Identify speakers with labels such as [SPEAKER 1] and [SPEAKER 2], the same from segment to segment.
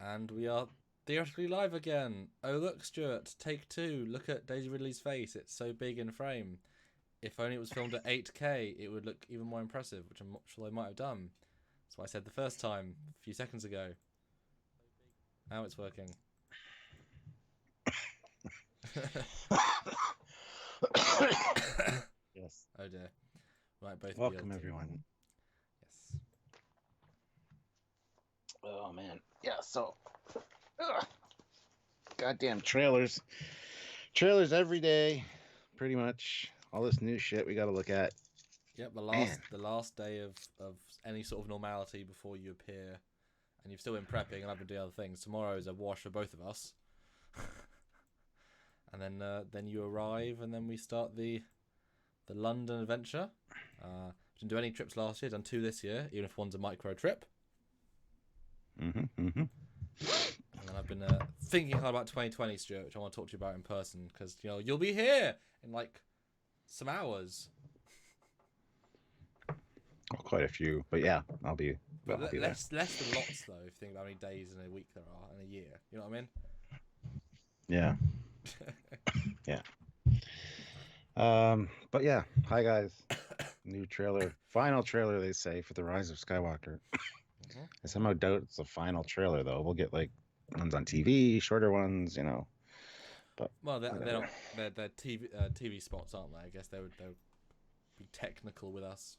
[SPEAKER 1] And we are theoretically live again. Oh look, Stuart, take two. Look at Daisy Ridley's face. It's so big in frame. If only it was filmed at 8K, it would look even more impressive, which I'm not sure they might have done. That's what I said the first time, a few seconds ago. Now it's working.
[SPEAKER 2] Yes.
[SPEAKER 1] Oh dear. Right, both.
[SPEAKER 2] Welcome, everyone.
[SPEAKER 1] Yes.
[SPEAKER 2] Oh, man. Yeah, so... goddamn trailers. Trailers every day, pretty much. All this new shit we got to look at.
[SPEAKER 1] Yep, the last day of any sort of normality before you appear, and you've still been prepping and I've been doing other things. Tomorrow is a wash for both of us, and then you arrive, and then we start the London adventure. Didn't do any trips last year. Done 2 this year, even if one's a micro trip. And then I've been thinking hard about 2020, Stuart, which I want to talk to you about in person, because you'll be here in like some hours.
[SPEAKER 2] Oh, quite a few, but yeah, I'll be
[SPEAKER 1] less than lots though. If you think about how many days in a week there are in a year, you know what I mean?
[SPEAKER 2] Yeah. Yeah. But yeah, hi guys. New trailer, final trailer they say for The Rise of Skywalker. I somehow doubt it's the final trailer though. We'll get like ones on TV, shorter ones, But
[SPEAKER 1] well, they're not. They're TV spots, aren't they? I guess they would be technical with us.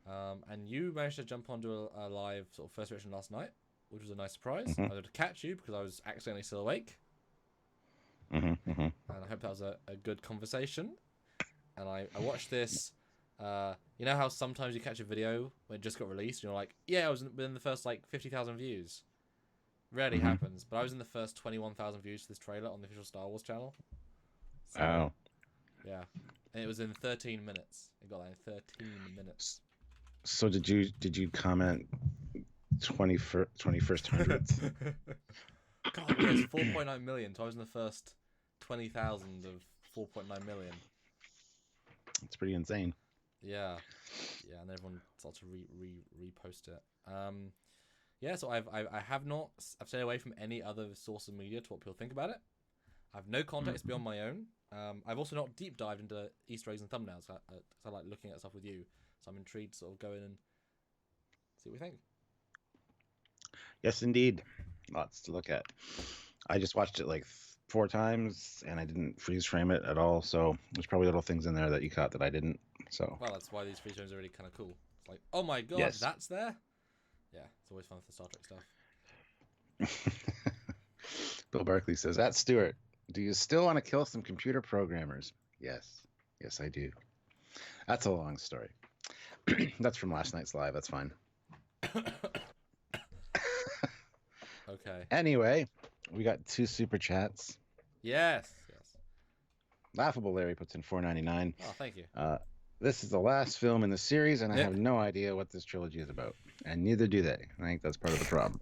[SPEAKER 1] And you managed to jump onto a live sort of first reaction last night, which was a nice surprise. I had to catch you because I was accidentally still awake. And I hope that was a good conversation. And I watched this. You know how sometimes you catch a video when it just got released and you're like, yeah, I was within the first like 50,000 views. Rarely happens, but I was in the first 21,000 views for this trailer on the official Star Wars channel. So,
[SPEAKER 2] oh.
[SPEAKER 1] Yeah. And it was in 13 minutes. It got that in 13 minutes.
[SPEAKER 2] So did you comment 21st hundredths?
[SPEAKER 1] God, yeah, it's 4.9 million. So I was in the first 20,000 of 4.9 million.
[SPEAKER 2] It's pretty insane.
[SPEAKER 1] Yeah, and everyone starts to repost it. Yeah, so I've stayed away from any other source of media to what people think about it. I have no context beyond my own. I've also not deep dived into Easter eggs and thumbnails. I like looking at stuff with you, so I'm intrigued to sort of go in and see what we think.
[SPEAKER 2] Yes, indeed, lots to look at. I just watched it like 4 times, and I didn't freeze frame it at all. So there's probably little things in there that you caught that I didn't. So
[SPEAKER 1] well, that's why these freeze frames are really kind of cool. It's like, oh my god,
[SPEAKER 2] yes.
[SPEAKER 1] That's there. Yeah, it's always fun for the Star Trek stuff.
[SPEAKER 2] Bill Barkley says, "At Stuart, do you still want to kill some computer programmers?" Yes, I do. That's a long story. That's from last night's live. That's fine.
[SPEAKER 1] Okay.
[SPEAKER 2] Anyway, we got 2 super chats.
[SPEAKER 1] Yes.
[SPEAKER 2] Laughable Larry puts in $4.99.
[SPEAKER 1] Oh, thank you.
[SPEAKER 2] This is the last film in the series, and I have no idea what this trilogy is about, and neither do they. I think that's part of the problem.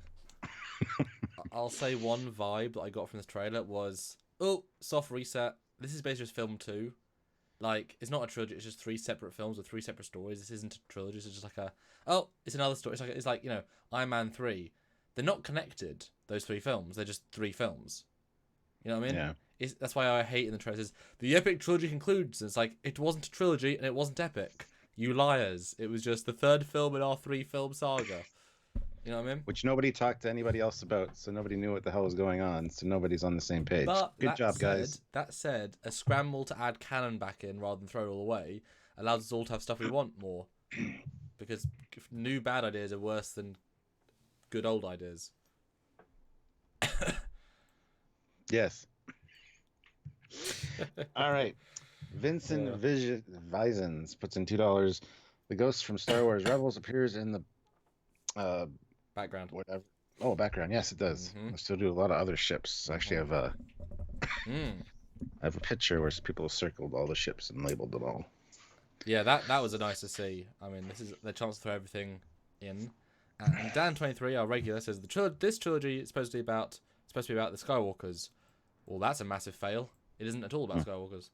[SPEAKER 1] I'll say one vibe that I got from this trailer was, soft reset. This is basically just film 2. Like, it's not a trilogy. It's just 3 separate films with 3 separate stories. This isn't a trilogy. It's just like it's another story. It's like Iron Man 3. They're not connected, those 3 films. They're just 3 films. You know what I mean?
[SPEAKER 2] Yeah.
[SPEAKER 1] That's why I hate in the trailers. The epic trilogy concludes. And it's like, it wasn't a trilogy and it wasn't epic. You liars. It was just the 3rd film in our 3-film saga. You know what I mean?
[SPEAKER 2] Which nobody talked to anybody else about, so nobody knew what the hell was going on, so nobody's on the same page.
[SPEAKER 1] But
[SPEAKER 2] good job, guys.
[SPEAKER 1] That said, a scramble to add canon back in rather than throw it all away allows us all to have stuff we want more. Because new bad ideas are worse than good old ideas.
[SPEAKER 2] Yes. All right. Vincent Visons puts in $2. The ghost from Star Wars Rebels appears in the
[SPEAKER 1] background.
[SPEAKER 2] Whatever. Oh, background. Yes, it does. I still do a lot of other ships. I actually have I have a picture where people have circled all the ships and labeled them all.
[SPEAKER 1] Yeah, that was a nice to see. I mean, this is the chance to throw everything in. And Dan23, our regular, says this trilogy is supposed to be about the Skywalkers. Well, that's a massive fail. It isn't at all about Skywalkers.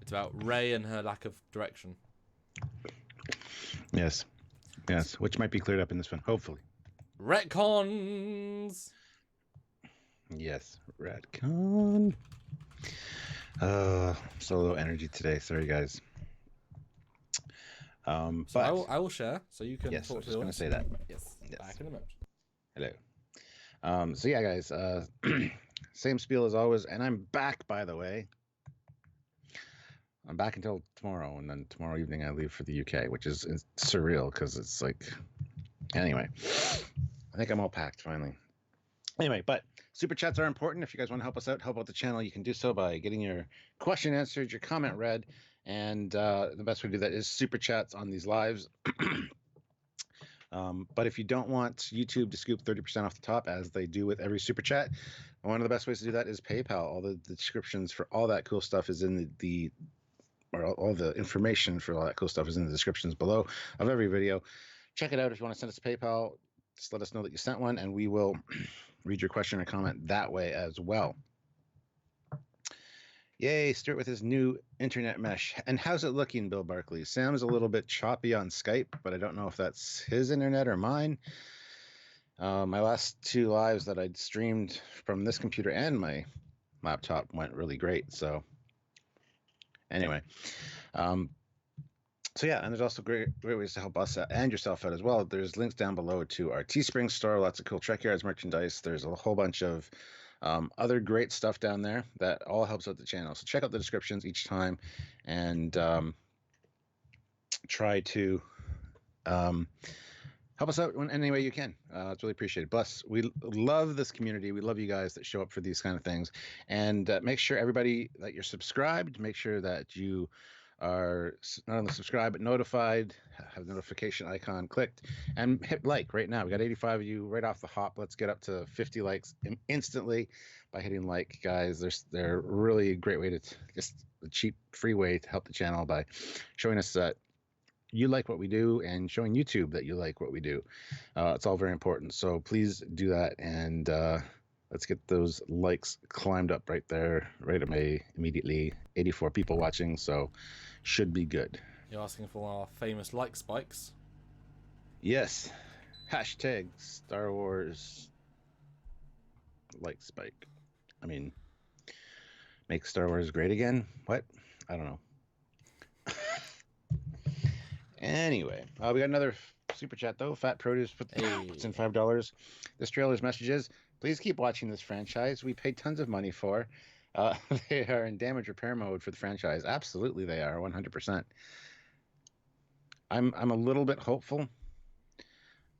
[SPEAKER 1] It's about Rey and her lack of direction.
[SPEAKER 2] Yes, which might be cleared up in this one, hopefully.
[SPEAKER 1] retcons.
[SPEAKER 2] Yes, retcon. So low energy today. Sorry, guys.
[SPEAKER 1] So
[SPEAKER 2] But
[SPEAKER 1] I will share, so you can
[SPEAKER 2] yes, I
[SPEAKER 1] talk
[SPEAKER 2] was
[SPEAKER 1] to the
[SPEAKER 2] just going to say
[SPEAKER 1] audience.
[SPEAKER 2] that.
[SPEAKER 1] Yes.
[SPEAKER 2] Yes.
[SPEAKER 1] Back in a moment.
[SPEAKER 2] Hello. So yeah, guys. Same spiel as always, and I'm back. By the way, I'm back until tomorrow, and then tomorrow evening I leave for the UK, which is surreal because it's like. Anyway, I think I'm all packed finally. Anyway, but super chats are important. If you guys want to help us out, help out the channel, you can do so by getting your question answered, your comment read, and the best way to do that is super chats on these lives. But if you don't want YouTube to scoop 30% off the top, as they do with every super chat, one of the best ways to do that is PayPal. All the descriptions for all that cool stuff is in or all the information for all that cool stuff is in the descriptions below of every video. Check it out if you want to send us a PayPal. Just let us know that you sent one, and we will read your question or comment that way as well. Yay, Stuart with his new internet mesh. And how's it looking, Bill Barkley? Sam's a little bit choppy on Skype, but I don't know if that's his internet or mine. My last 2 lives that I'd streamed from this computer and my laptop went really great. So anyway, so yeah, and there's also great ways to help us and yourself out as well. There's links down below to our Teespring store, lots of cool Trek Yards merchandise. There's a whole bunch of other great stuff down there that all helps out the channel. So check out the descriptions each time and try to help us out in any way you can. It's really appreciated. Plus, we love this community. We love you guys that show up for these kind of things. And make sure everybody that you're subscribed, make sure that you are not only subscribed but notified, have the notification icon clicked, and hit like right now. We got 85 of you right off the hop. Let's get up to 50 likes instantly by hitting like, guys. They're really a great way to just a cheap, free way to help the channel by showing us that you like what we do and showing YouTube that you like what we do. It's all very important. So please do that, and let's get those likes climbed up right there, right at me immediately. 84 people watching, so should be good.
[SPEAKER 1] You're asking for our famous like spikes.
[SPEAKER 2] Yes. Hashtag Star Wars like spike. I mean, make Star Wars great again? What? I don't know. Anyway, we got another super chat though. Fat Produce puts in $5. This trailer's message is, please keep watching this franchise. We paid tons of money for. They are in damage repair mode for the franchise. Absolutely, they are 100%. I'm a little bit hopeful.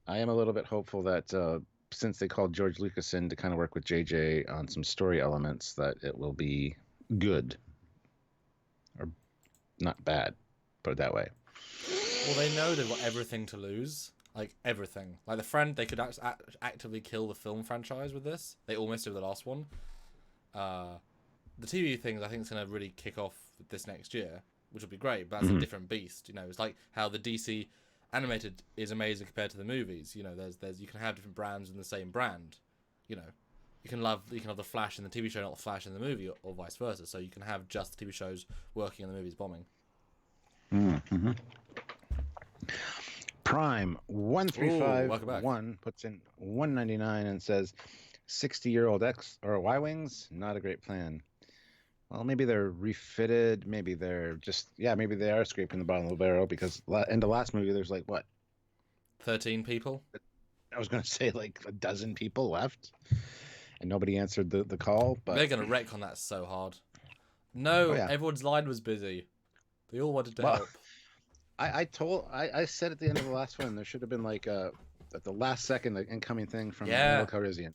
[SPEAKER 2] I am a little bit hopeful that since they called George Lucas in to kind of work with JJ on some story elements, that it will be good or not bad. Put it that way.
[SPEAKER 1] Well, they know they've got everything to lose. Like, everything. Like, they could actively kill the film franchise with this. They almost did with the last one. The TV things, I think, is going to really kick off this next year, which will be great, but that's a different beast. You know, it's like how the DC animated is amazing compared to the movies. You know, there's you can have different brands in the same brand. You know, you can have the Flash in the TV show, not the Flash in the movie, or vice versa. So you can have just the TV shows working and the movies bombing.
[SPEAKER 2] Mm-hmm. Prime 1351 puts in $1.99 and says 60-year-old X or Y wings, not a great plan. Well, maybe they're refitted. Maybe they're just maybe they are scraping the bottom of the barrel, because in the last movie there's like what,
[SPEAKER 1] 13 people.
[SPEAKER 2] I was gonna say like a dozen people left, and nobody answered the call. But
[SPEAKER 1] they're gonna wreck on that so hard. No, everyone's line was busy. They all wanted to help.
[SPEAKER 2] I said at the end of the last one there should have been like at the last second the incoming thing from Neil Calrissian,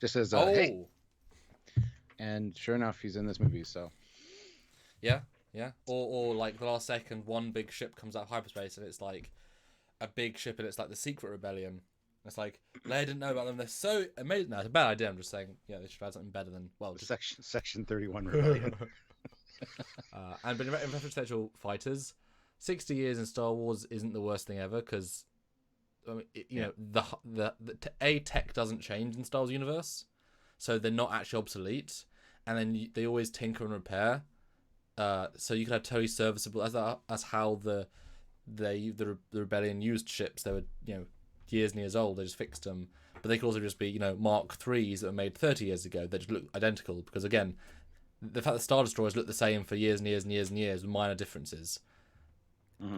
[SPEAKER 2] just as hey, and sure enough he's in this movie. So
[SPEAKER 1] yeah, or like the last second one big ship comes out of hyperspace and it's like a big ship and it's like the Secret Rebellion. It's like they didn't know about them. They're so amazing. No, it's a bad idea. I'm just saying, they should have something better than
[SPEAKER 2] just Section 31 Rebellion.
[SPEAKER 1] And but in reference to actual fighters, 60 years in Star Wars isn't the worst thing ever, because I mean, the tech doesn't change in Star Wars universe, so they're not actually obsolete, and then they always tinker and repair. So you could have totally serviceable as how the Rebellion used ships. They would years and years old. They just fixed them, but they could also just be, you know, Mark IIIs that were made 30 years ago that just look identical. Because again, the fact that Star Destroyers look the same for years and years and years and years with minor differences.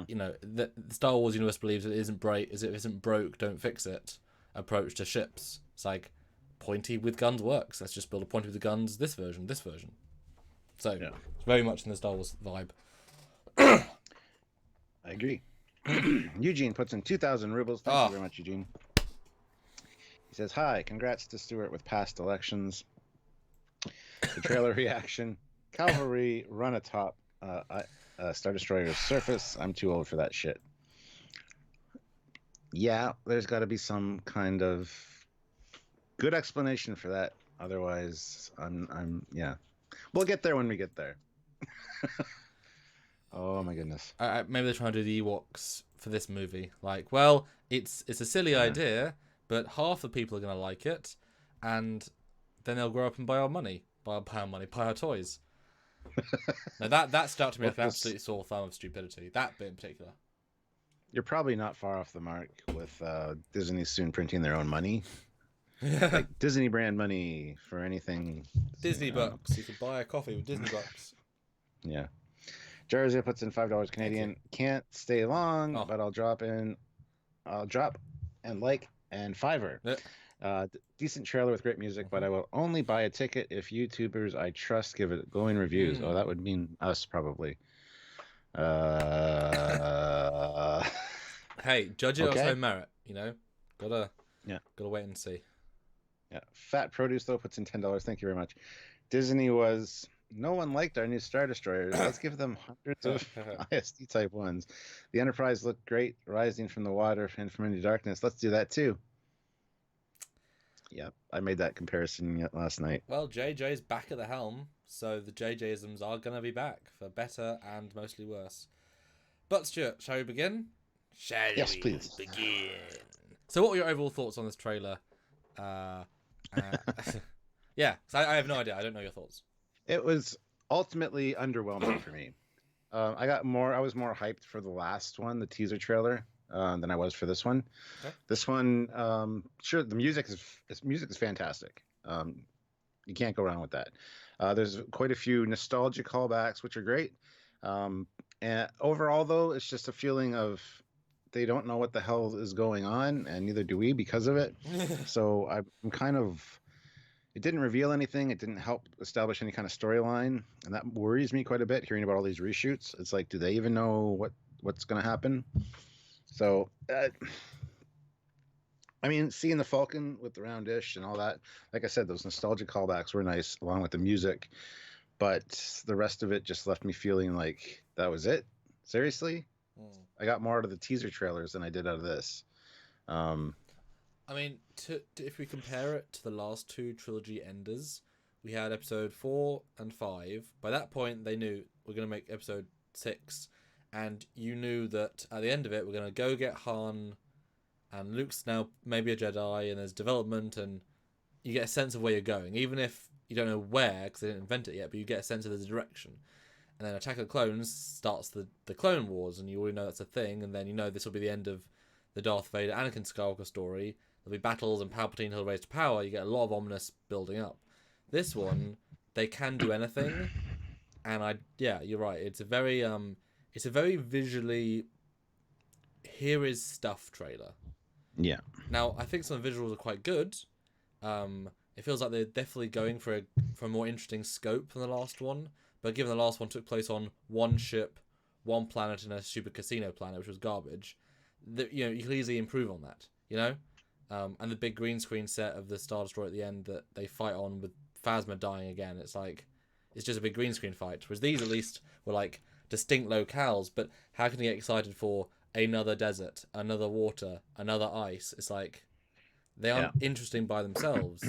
[SPEAKER 1] You know, the Star Wars universe believes it isn't broke, don't fix it approach to ships. It's like, pointy with guns works. Let's just build a pointy with the guns. This version. So it's very much in the Star Wars vibe.
[SPEAKER 2] I agree. Eugene puts in 2,000 rubles. Thank you very much, Eugene. He says, "Hi, congrats to Stuart with past elections. The trailer reaction: Cavalry run atop Star Destroyer's surface. I'm too old for that shit." Yeah, there's got to be some kind of good explanation for that. Otherwise, yeah. We'll get there when we get there. Oh my goodness.
[SPEAKER 1] Maybe they're trying to do the Ewoks for this movie. Like, well, it's a silly idea, but half the people are gonna like it, and then they'll grow up and buy our toys. Now that stuck to me like an absolute sore thumb of stupidity. That bit in particular.
[SPEAKER 2] You're probably not far off the mark with Disney soon printing their own money. Like Disney brand money for anything.
[SPEAKER 1] Disney bucks. You could buy a coffee with Disney bucks.
[SPEAKER 2] Yeah. Jersey puts in $5 Canadian. Can't stay long, but I'll drop and like and Fiverr. Yeah. Decent trailer with great music, but I will only buy a ticket if YouTubers I trust give it glowing reviews. Oh, that would mean us probably.
[SPEAKER 1] Hey, judge it on its own merit, you know. Gotta wait and see.
[SPEAKER 2] Yeah, Fat Produce though puts in $10. Thank you very much. Disney no one liked our new Star Destroyers. Let's give them hundreds of ISD type ones. The Enterprise looked great, rising from the water and from into darkness. Let's do that too. Yeah, I made that comparison last night.
[SPEAKER 1] Well, JJ's back at the helm, so the JJisms are gonna be back for better and mostly worse. But Stuart, shall we begin?
[SPEAKER 2] Yes, please.
[SPEAKER 1] Begin. So, what were your overall thoughts on this trailer? Yeah, so I have no idea. I don't know your thoughts.
[SPEAKER 2] It was ultimately underwhelming for me. I was more hyped for the last one, the teaser trailer, than I was for this one. Okay. This one, sure, the music is fantastic. You can't go wrong with that. There's quite a few nostalgia callbacks, which are great. And overall, though, it's just a feeling of they don't know what the hell is going on, and neither do we because of it. So I'm kind of... It didn't reveal anything. It didn't help establish any kind of storyline, and that worries me quite a bit, hearing about all these reshoots. It's like, do they even know what's going to happen? So, I mean, seeing the Falcon with the round dish and all that, like I said, those nostalgic callbacks were nice, along with the music, but the rest of it just left me feeling like that was it. Seriously? I got more out of the teaser trailers than I did out of this.
[SPEAKER 1] I mean, if we compare it to the last two trilogy enders, we had episode 4 and 5. By that point, they knew we're going to make episode 6, and you knew that at the end of it, we're going to go get Han, and Luke's now maybe a Jedi, and there's development, and you get a sense of where you're going, even if you don't know where, because they didn't invent it yet, but you get a sense of the direction. And then Attack of the Clones starts the Clone Wars, and you already know that's a thing, and then you know this will be the end of the Darth Vader, Anakin Skywalker story. There'll be battles and Palpatine he'll raise to power. You get a lot of ominous building up. This one, they can do anything, and you're right. It's a very visually, here is stuff trailer. Yeah. Now I think some of the visuals are quite good. It feels like they're definitely going for a more interesting scope than the last one. But given the last one took place on one ship, one planet, and a stupid casino planet, which was garbage, you can easily improve on that. You know. And the big green screen set of the Star Destroyer at the end that they fight on with Phasma dying again. It's like, it's just a big green screen fight. Whereas these at least were like distinct locales, but how can you get excited for another desert, another water, another ice? It's like, they aren't interesting by themselves.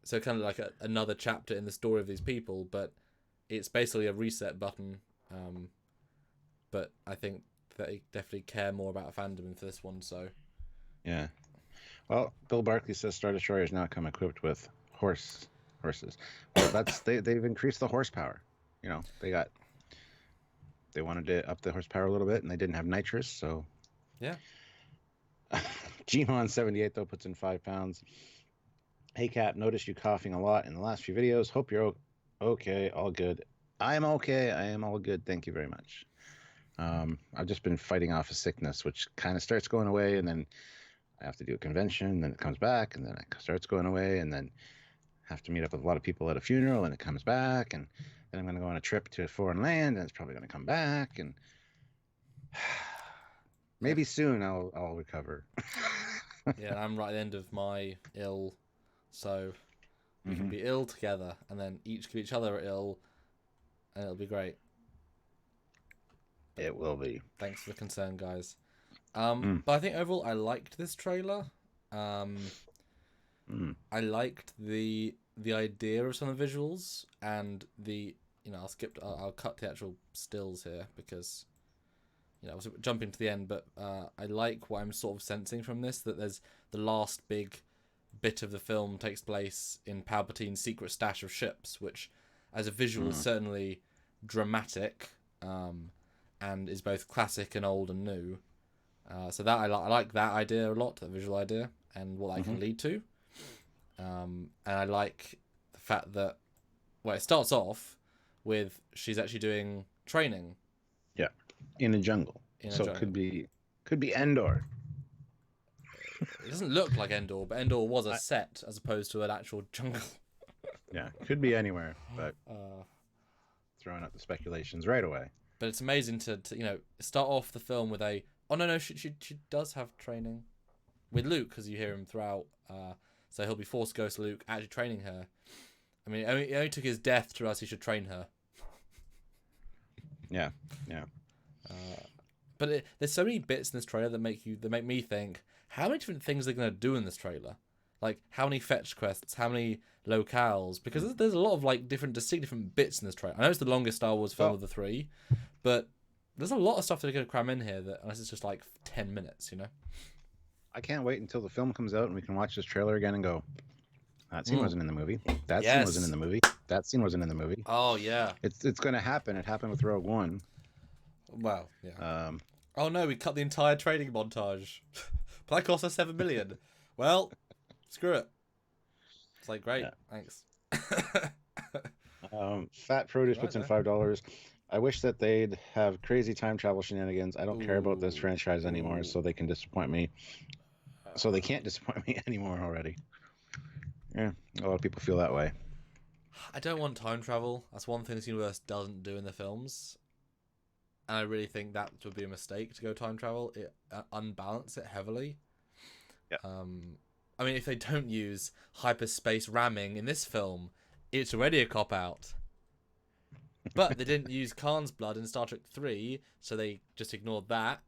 [SPEAKER 1] So kind of like another chapter in the story of these people, but it's basically a reset button. But I think they definitely care more about fandom for this one, so...
[SPEAKER 2] Yeah. Well, Bill Barkley says Star Destroyers now come equipped with horses. Well, they've increased the horsepower. You know, they wanted to up the horsepower a little bit, and they didn't have nitrous, so...
[SPEAKER 1] Yeah.
[SPEAKER 2] Gmon78 though puts in £5. Hey Cap, noticed you coughing a lot in the last few videos. Hope you're okay. All good. I am okay. I am all good. Thank you very much. I've just been fighting off a sickness, which kind of starts going away, and then I have to do a convention, then it comes back, and then it starts going away, and then have to meet up with a lot of people at a funeral, and it comes back, and then I'm going to go on a trip to a foreign land, and it's probably going to come back, and maybe soon I'll recover.
[SPEAKER 1] Yeah, I'm right at the end of my ill, so we can be ill together, and then each give each other ill, and it'll be great.
[SPEAKER 2] It will be.
[SPEAKER 1] Thanks for the concern, guys. But I think overall I liked this trailer. I liked the idea of some of the visuals and I'll cut the actual stills here because I was jumping to the end, but I like what I'm sort of sensing from this, that there's the last big bit of the film takes place in Palpatine's secret stash of ships, which as a visual is certainly dramatic, and is both classic and old and new. So that I like that idea a lot, that visual idea, and what that can lead to. And I like the fact that, it starts off with she's actually doing training.
[SPEAKER 2] Yeah, in a jungle. It could be Endor.
[SPEAKER 1] It doesn't look like Endor, but Endor was a set as opposed to an actual jungle.
[SPEAKER 2] Yeah, could be anywhere, but throwing out the speculations right away.
[SPEAKER 1] But it's amazing to start off the film with she does have training with Luke, because you hear him throughout. So he'll be Force Ghost Luke actually training her. I mean, it only took his death to realize he should train her.
[SPEAKER 2] Yeah.
[SPEAKER 1] But there's so many bits in this trailer that make me think, how many different things are they going to do in this trailer? Like, how many fetch quests, how many locales? Because there's a lot of distinct different bits in this trailer. I know it's the longest Star Wars film of the three, but there's a lot of stuff that they're going to cram in here that, unless it's just 10 minutes,
[SPEAKER 2] I can't wait until the film comes out and we can watch this trailer again and go, that scene wasn't in the movie. That scene wasn't in the movie. That scene wasn't in the movie.
[SPEAKER 1] Oh, yeah.
[SPEAKER 2] It's going to happen. It happened with Rogue One.
[SPEAKER 1] Well, yeah. Oh no, we cut the entire training montage. But that cost us $7 million. Well, screw it. It's great. Yeah. Thanks.
[SPEAKER 2] Fat Produce puts in $5. I wish that they'd have crazy time travel shenanigans. I don't care about this franchise anymore, so they can disappoint me. So they can't disappoint me anymore already. Yeah, a lot of people feel that way.
[SPEAKER 1] I don't want time travel. That's one thing this universe doesn't do in the films. And I really think that would be a mistake to go time travel. It unbalance it heavily.
[SPEAKER 2] Yeah.
[SPEAKER 1] I mean, if they don't use hyperspace ramming in this film, it's already a cop-out. But they didn't use Khan's blood in Star Trek 3, so they just ignored that.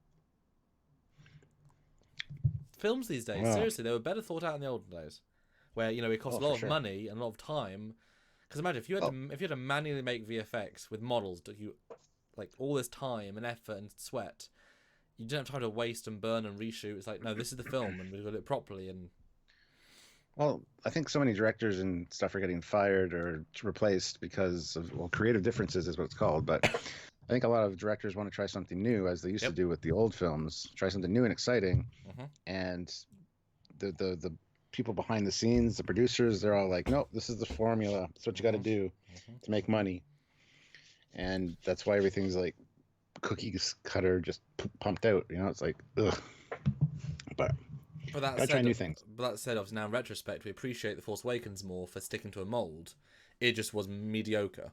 [SPEAKER 1] Films these days, seriously, they were better thought out in the olden days, where it cost a lot of money and a lot of time. Because imagine if you had to manually make VFX with models that you all this time and effort and sweat, you don't have time to waste and burn and reshoot. It's no, this is the film and we've got it properly. And
[SPEAKER 2] well, I think so many directors and stuff are getting fired or replaced because of creative differences is what it's called. But I think a lot of directors want to try something new, as they used to do with the old films. Try something new and exciting, and the people behind the scenes, the producers, they're all like, nope, this is the formula. It's what you got to do to make money. And that's why everything's cookies cutter, just pumped out. It's ugh. But gotta try new things.
[SPEAKER 1] But that said, obviously now in retrospect, we appreciate The Force Awakens more for sticking to a mold. It just was mediocre.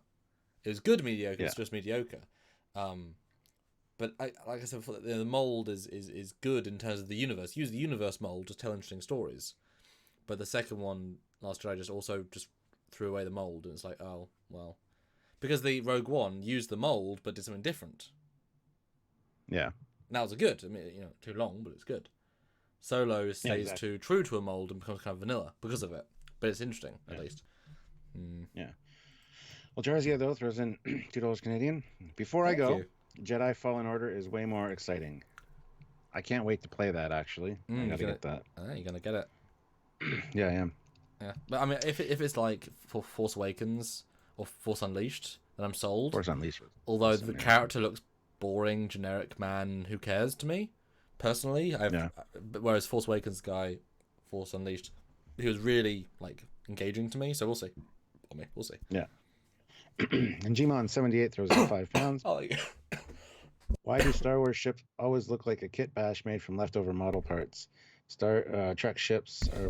[SPEAKER 1] It was good mediocre. Yeah. It's just mediocre. But like I said before, the mold is good in terms of the universe. Use the universe mold to tell interesting stories. But the second one, Last Jedi, just threw away the mold, and it's oh well. Because the Rogue One used the mold, but did something different.
[SPEAKER 2] Yeah.
[SPEAKER 1] Now it's good. I mean, too long, but it's good. Solo stays too true to a mold and becomes kind of vanilla because of it. But it's interesting, at least.
[SPEAKER 2] Yeah. Well, Jarzia, though, throws in $2 Canadian. Before I go, Jedi Fallen Order is way more exciting. I can't wait to play that, actually. I gotta get that.
[SPEAKER 1] You're going to get it.
[SPEAKER 2] Yeah, I am.
[SPEAKER 1] Yeah. But, I mean, if it's for Force Awakens or Force Unleashed, then I'm sold.
[SPEAKER 2] Force Unleashed.
[SPEAKER 1] Although the character looks boring, generic man, who cares to me? personally.
[SPEAKER 2] Yeah.
[SPEAKER 1] Whereas Force Awakens guy, Force Unleashed, he was really like engaging to me. So we'll see. We'll see.
[SPEAKER 2] Yeah. And Gmon78 throws in £5.
[SPEAKER 1] Oh, like,
[SPEAKER 2] Why do Star Wars ships always look like a kit bash made from leftover model parts? Trek ships are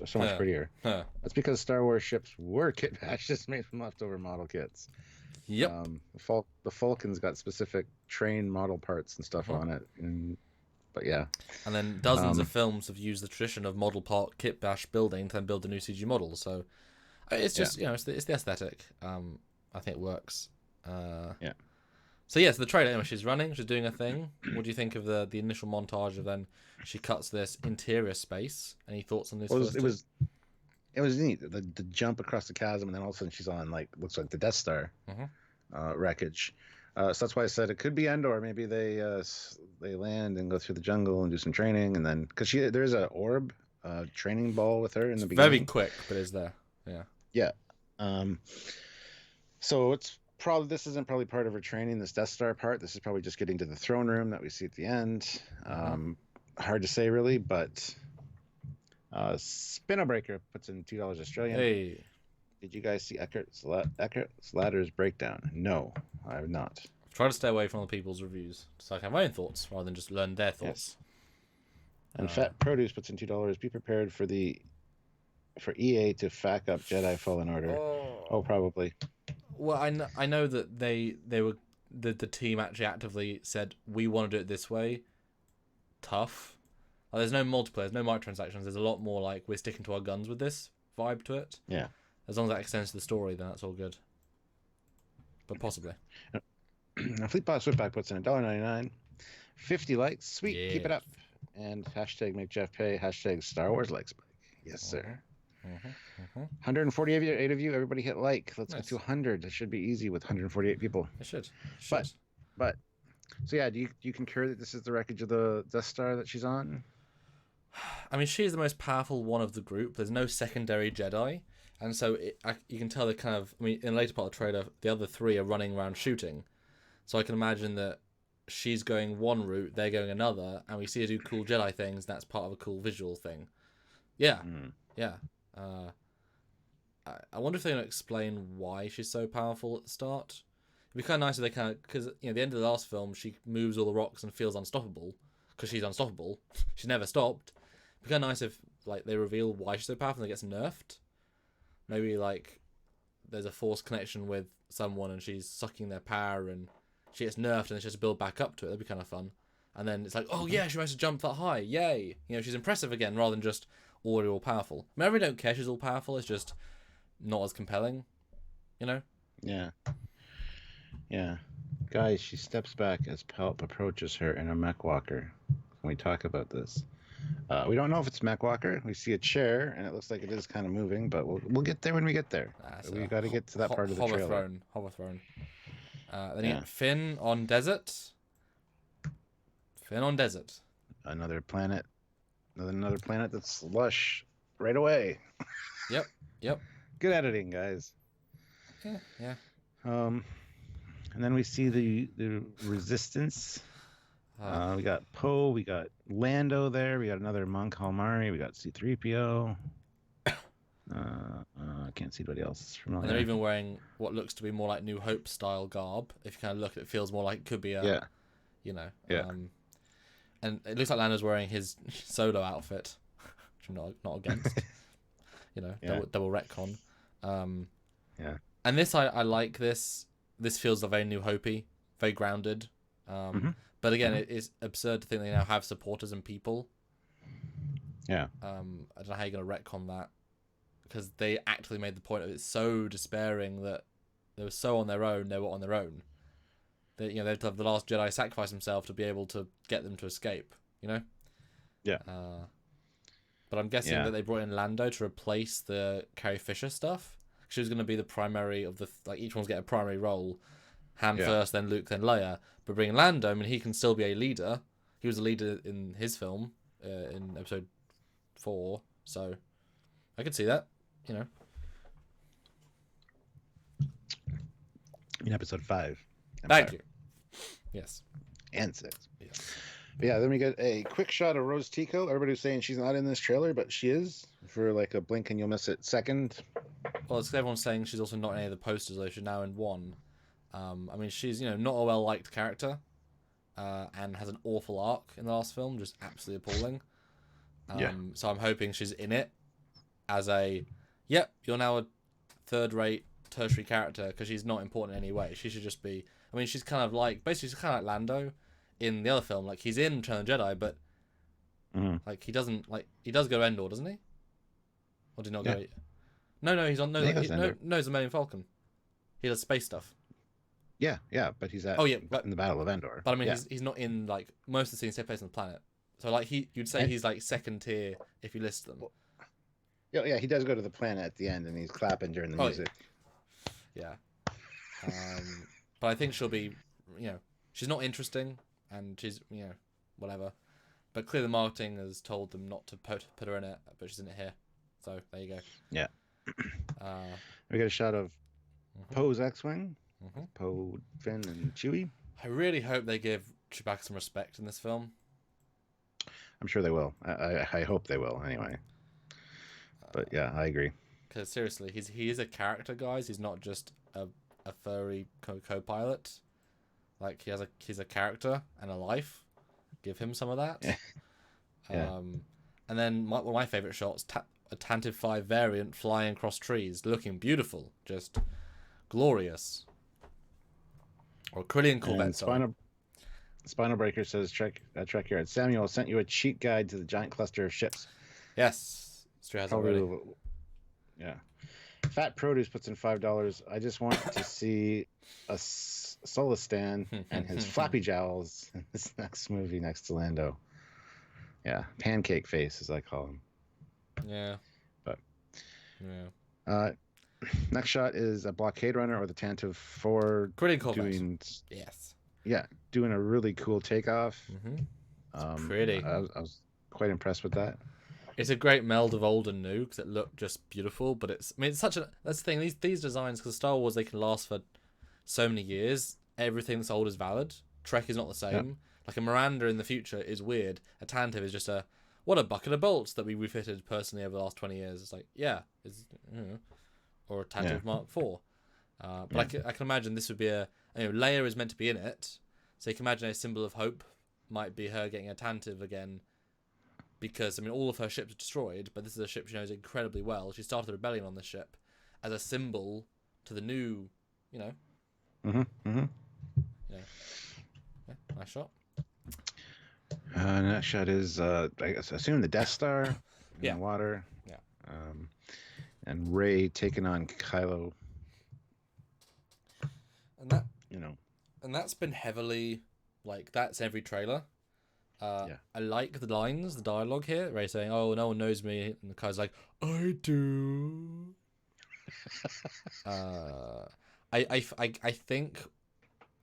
[SPEAKER 2] so much prettier. That's because Star Wars ships were kit bashes made from leftover model kits.
[SPEAKER 1] Yep.
[SPEAKER 2] The Falcon's got specific train model parts and stuff on it, but yeah.
[SPEAKER 1] And then dozens of films have used the tradition of model part kit bash building to then build the new CG models. So it's just it's the aesthetic. I think it works.
[SPEAKER 2] Yeah.
[SPEAKER 1] So yes, the trailer. Anyway, she's running. She's doing a thing. What do you think of the initial montage of then she cuts this interior space? Any thoughts on this?
[SPEAKER 2] Well, it was neat. The jump across the chasm, and then all of a sudden she's on looks like the Death Star wreckage. So that's why I said it could be Endor. Maybe they land and go through the jungle and do some training, and then because there's a orb training ball with her in the beginning.
[SPEAKER 1] Very quick, but it's there. Yeah.
[SPEAKER 2] Yeah. So this isn't probably part of her training. This Death Star part. This is probably just getting to the throne room that we see at the end. Hard to say really, but Spinobreaker puts in $2 Australian.
[SPEAKER 1] Hey.
[SPEAKER 2] Did you guys see Eckert Slatter's breakdown? No, I have not.
[SPEAKER 1] Try to stay away from other people's reviews so I can have my own thoughts rather than just learn their thoughts.
[SPEAKER 2] Yes. And Fat Produce puts in $2. Be prepared for EA to fuck up Jedi Fallen Order. Oh, probably.
[SPEAKER 1] Well, I know that they were the team actually actively said we want to do it this way. Tough. There's no multiplayer, there's no microtransactions. There's a lot more like we're sticking to our guns with this vibe to it.
[SPEAKER 2] Yeah.
[SPEAKER 1] As long as that extends to the story, then that's all good. But possibly.
[SPEAKER 2] Fleetbot Swiftback puts in $1.99. 50 likes. Sweet.
[SPEAKER 1] Yeah.
[SPEAKER 2] Keep it up. And hashtag make Jeff pay. Hashtag Star Wars likes. Yes, sir. 148 of you. Everybody hit like. Let's get to 100. It should be easy with 148 people.
[SPEAKER 1] It should.
[SPEAKER 2] But so yeah, do you concur that this is the wreckage of the Death Star that she's on?
[SPEAKER 1] I mean, she is the most powerful one of the group. There's no secondary Jedi. And so you can tell the kind of... I mean, in the later part of the trailer, the other three are running around shooting. So I can imagine that she's going one route, they're going another, and we see her do cool Jedi things, and that's part of a cool visual thing. Yeah. Yeah. I wonder if they're going to explain why she's so powerful at the start. It'd be kind of nice if they kind of... Because, at the end of the last film, she moves all the rocks and feels unstoppable. Because she's unstoppable. She's never stopped. It'd be kind of nice if they reveal why she's so powerful and it gets nerfed. Maybe there's a force connection with someone and she's sucking their power and she gets nerfed and then she has to build back up to it. That'd be kind of fun. And then it's like, oh yeah, she managed to jump that high. Yay. She's impressive again rather than just already all powerful. I mean, I really don't care she's all powerful. It's just not as compelling,
[SPEAKER 2] Yeah. Yeah. Guys, she steps back as Palp approaches her in a mech walker. Can we talk about this? We don't know if it's mech walker. We see a chair, and it looks like it is kind of moving, but we'll get there when we get there. We got to get to that part of the trailer.
[SPEAKER 1] Hover throne. Then you get Finn on desert. Another
[SPEAKER 2] planet. Another planet that's lush right away.
[SPEAKER 1] Yep.
[SPEAKER 2] Good editing, guys.
[SPEAKER 1] Yeah.
[SPEAKER 2] And then we see the Resistance. We got Poe, we got Lando there, we got another Mon Calamari, we got C-3PO. I can't see anybody else from.
[SPEAKER 1] And they're even wearing what looks to be more like New Hope style garb. If you kind of look at it, feels more like it could be a, and it looks like Lando's wearing his solo outfit, which I'm not against. Double retcon. And this I like this. This feels very New Hope-y, very grounded. But again, it's absurd to think they now have supporters and people.
[SPEAKER 2] Yeah.
[SPEAKER 1] I don't know how you're going to retcon that. Because they actually made the point of it so despairing that they were so on their own, they were on their own. They had to have the last Jedi sacrifice himself to be able to get them to escape,
[SPEAKER 2] Yeah.
[SPEAKER 1] But I'm guessing that they brought in Lando to replace the Carrie Fisher stuff. She was going to be the primary of the... each one's getting a primary role. Han first, then Luke, then Leia. But bringing Lando, I mean, he can still be a leader. He was a leader in his film, in episode 4. So, I could see that,
[SPEAKER 2] In episode 5.
[SPEAKER 1] Thank you. Yes.
[SPEAKER 2] And 6.
[SPEAKER 1] Yes.
[SPEAKER 2] But yeah, then we get a quick shot of Rose Tico. Everybody's saying she's not in this trailer, but she is for like a blink and you'll miss it second.
[SPEAKER 1] Well, it's 'cause everyone's saying she's also not in any of the posters, though she's now in one. I mean, she's not a well liked character, and has an awful arc in the last film, just absolutely appalling. So I'm hoping she's in it as yep, you're now a third-rate tertiary character because she's not important in any way. She should just be. I mean, she's kind of like basically she's kind of like Lando in the other film. Like he's in Return of the Jedi, but like he doesn't he does go to Endor, doesn't he? Or did he not go? No, he's on no, he's the Millennium Falcon. He does space stuff.
[SPEAKER 2] Yeah, but he's at in the Battle of Endor.
[SPEAKER 1] But I mean, he's not in like most of the scenes take place on the planet. So like you'd say he's like second tier if you list them.
[SPEAKER 2] Yeah, he does go to the planet at the end and he's clapping during the music.
[SPEAKER 1] Yeah. But I think she'll be, she's not interesting and she's, whatever. But clearly the marketing has told them not to put her in it, but she's in it here. So there you go.
[SPEAKER 2] Yeah. We got a shot of Poe's X-Wing. Poe, Finn, and Chewie.
[SPEAKER 1] I really hope they give Chewbacca some respect in this film.
[SPEAKER 2] I'm sure they will. I hope they will anyway. But yeah, I agree.
[SPEAKER 1] Because seriously, he is a character, guys. He's not just a furry co-pilot. Like he's a character and a life. Give him some of that.
[SPEAKER 2] Yeah.
[SPEAKER 1] And then one of my favorite shots, a Tantive 5 variant flying across trees, looking beautiful, just glorious. Or Corellian Corvette.
[SPEAKER 2] Spinal Breaker says, Trek Yard. Samuel sent you a cheat guide to the giant cluster of ships.
[SPEAKER 1] Yes. Stu has already.
[SPEAKER 2] Yeah. Fat Produce puts in $5. I just want to see a Solistan and his flappy jowls in this next movie next to Lando. Yeah. Pancake face, as I call him.
[SPEAKER 1] Yeah.
[SPEAKER 2] But.
[SPEAKER 1] Yeah.
[SPEAKER 2] Next shot is a blockade runner or the Tantive 4 doing.
[SPEAKER 1] Yes.
[SPEAKER 2] Yeah, doing a really cool takeoff.
[SPEAKER 1] It's pretty.
[SPEAKER 2] I was quite impressed with that.
[SPEAKER 1] It's a great meld of old and new because it looked just beautiful. But it's such a that's the thing. These designs, because Star Wars, they can last for so many years. Everything that's old is valid. Trek is not the same. Yeah. Like a Miranda in the future is weird. A Tantive is just what a bucket of bolts that we refitted personally over the last 20 years. It's like or a Tantive Mark IV. But I can imagine this would be Leia is meant to be in it, so you can imagine a symbol of hope might be her getting a Tantive again, because all of her ships are destroyed, but this is a ship she knows incredibly well. She started the rebellion on this ship as a symbol to the new, Yeah, nice shot.
[SPEAKER 2] Next shot is I assume the Death Star in the water.
[SPEAKER 1] Yeah.
[SPEAKER 2] And Rey taking on Kylo.
[SPEAKER 1] And that and that's been heavily that's every trailer. I like the lines, the dialogue here. Rey saying, "Oh, no one knows me," and the guy's like, "I do." I think.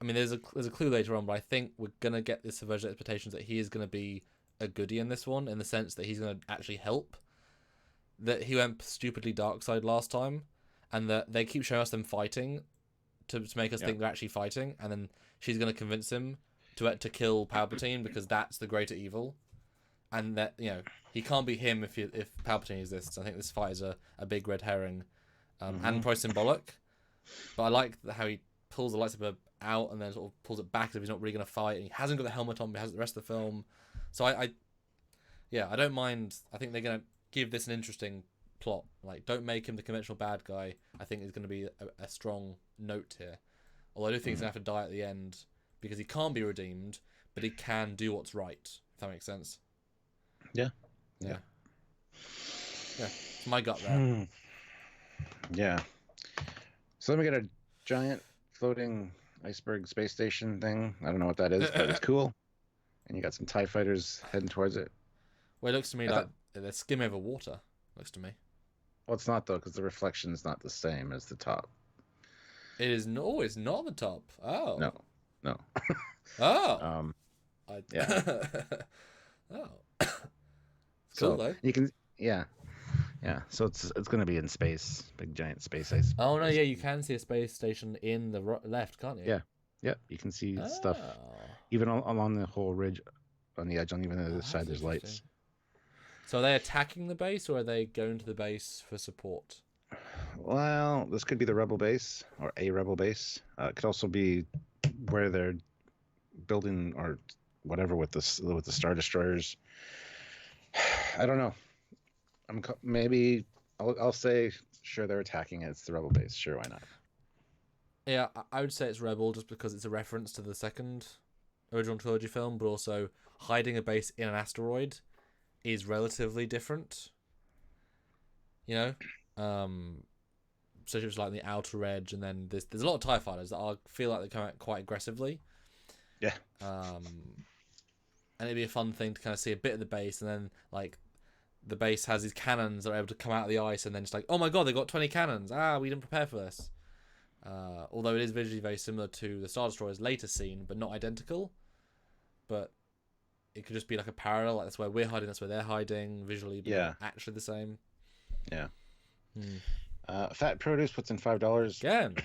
[SPEAKER 1] There's a clue later on, but I think we're gonna get this subversion of expectations that he is gonna be a goodie in this one, in the sense that he's gonna actually help. That he went stupidly dark side last time, and that they keep showing us them fighting to make us think they're actually fighting, and then she's going to convince him to kill Palpatine because that's the greater evil, and that he can't be him if Palpatine exists. I think this fight is a big red herring, and probably symbolic, but I like how he pulls the lightsaber out and then sort of pulls it back as if he's not really going to fight, and he hasn't got the helmet on, but he has the rest of the film. So I don't mind. I think they're going to give this an interesting plot. Don't make him the conventional bad guy. I think is going to be a strong note here. Although I do think he's going to have to die at the end because he can't be redeemed, but he can do what's right, if that makes sense.
[SPEAKER 2] Yeah.
[SPEAKER 1] My gut there.
[SPEAKER 2] Yeah. So then we get a giant floating iceberg space station thing. I don't know what that is, but it's cool. And you got some TIE fighters heading towards it.
[SPEAKER 1] Well, it looks to me like they're skimming over water. Looks to me.
[SPEAKER 2] Well, it's not though, because the reflection's not the same as the top.
[SPEAKER 1] It is no. It's not the top. Oh.
[SPEAKER 2] No.
[SPEAKER 1] Oh.
[SPEAKER 2] Yeah.
[SPEAKER 1] Oh.
[SPEAKER 2] So
[SPEAKER 1] cool though.
[SPEAKER 2] You can. Yeah. So it's gonna be in space, big giant space ice.
[SPEAKER 1] Oh no! Yeah, you can see a space station in the left, can't you?
[SPEAKER 2] Yeah. You can see stuff even along the whole ridge on the edge. On even the other side, there's lights.
[SPEAKER 1] Interesting. So are they attacking the base, or are they going to the base for support?
[SPEAKER 2] Well, this could be the rebel base or a rebel base. It could also be where they're building or whatever with the Star Destroyers. I don't know. Maybe I'll say sure they're attacking it. It's the rebel base. Sure, why not?
[SPEAKER 1] Yeah, I would say it's rebel just because it's a reference to the second original trilogy film, but also hiding a base in an asteroid is relatively different. You know, so it was like the outer edge, and then there's a lot of TIE fighters that feel like they come out quite aggressively.
[SPEAKER 2] Yeah.
[SPEAKER 1] And it'd be a fun thing to kind of see a bit of the base, and then like the base has these cannons that are able to come out of the ice, and then just like, oh my god, they got 20 cannons. We didn't prepare for this. Although it is visually very similar to the Star Destroyer's later scene, but not identical. But it could just be like a parallel. Like that's where we're hiding, that's where they're hiding visually, but not actually the same.
[SPEAKER 2] Yeah. Fat Produce puts in $5.
[SPEAKER 1] Again,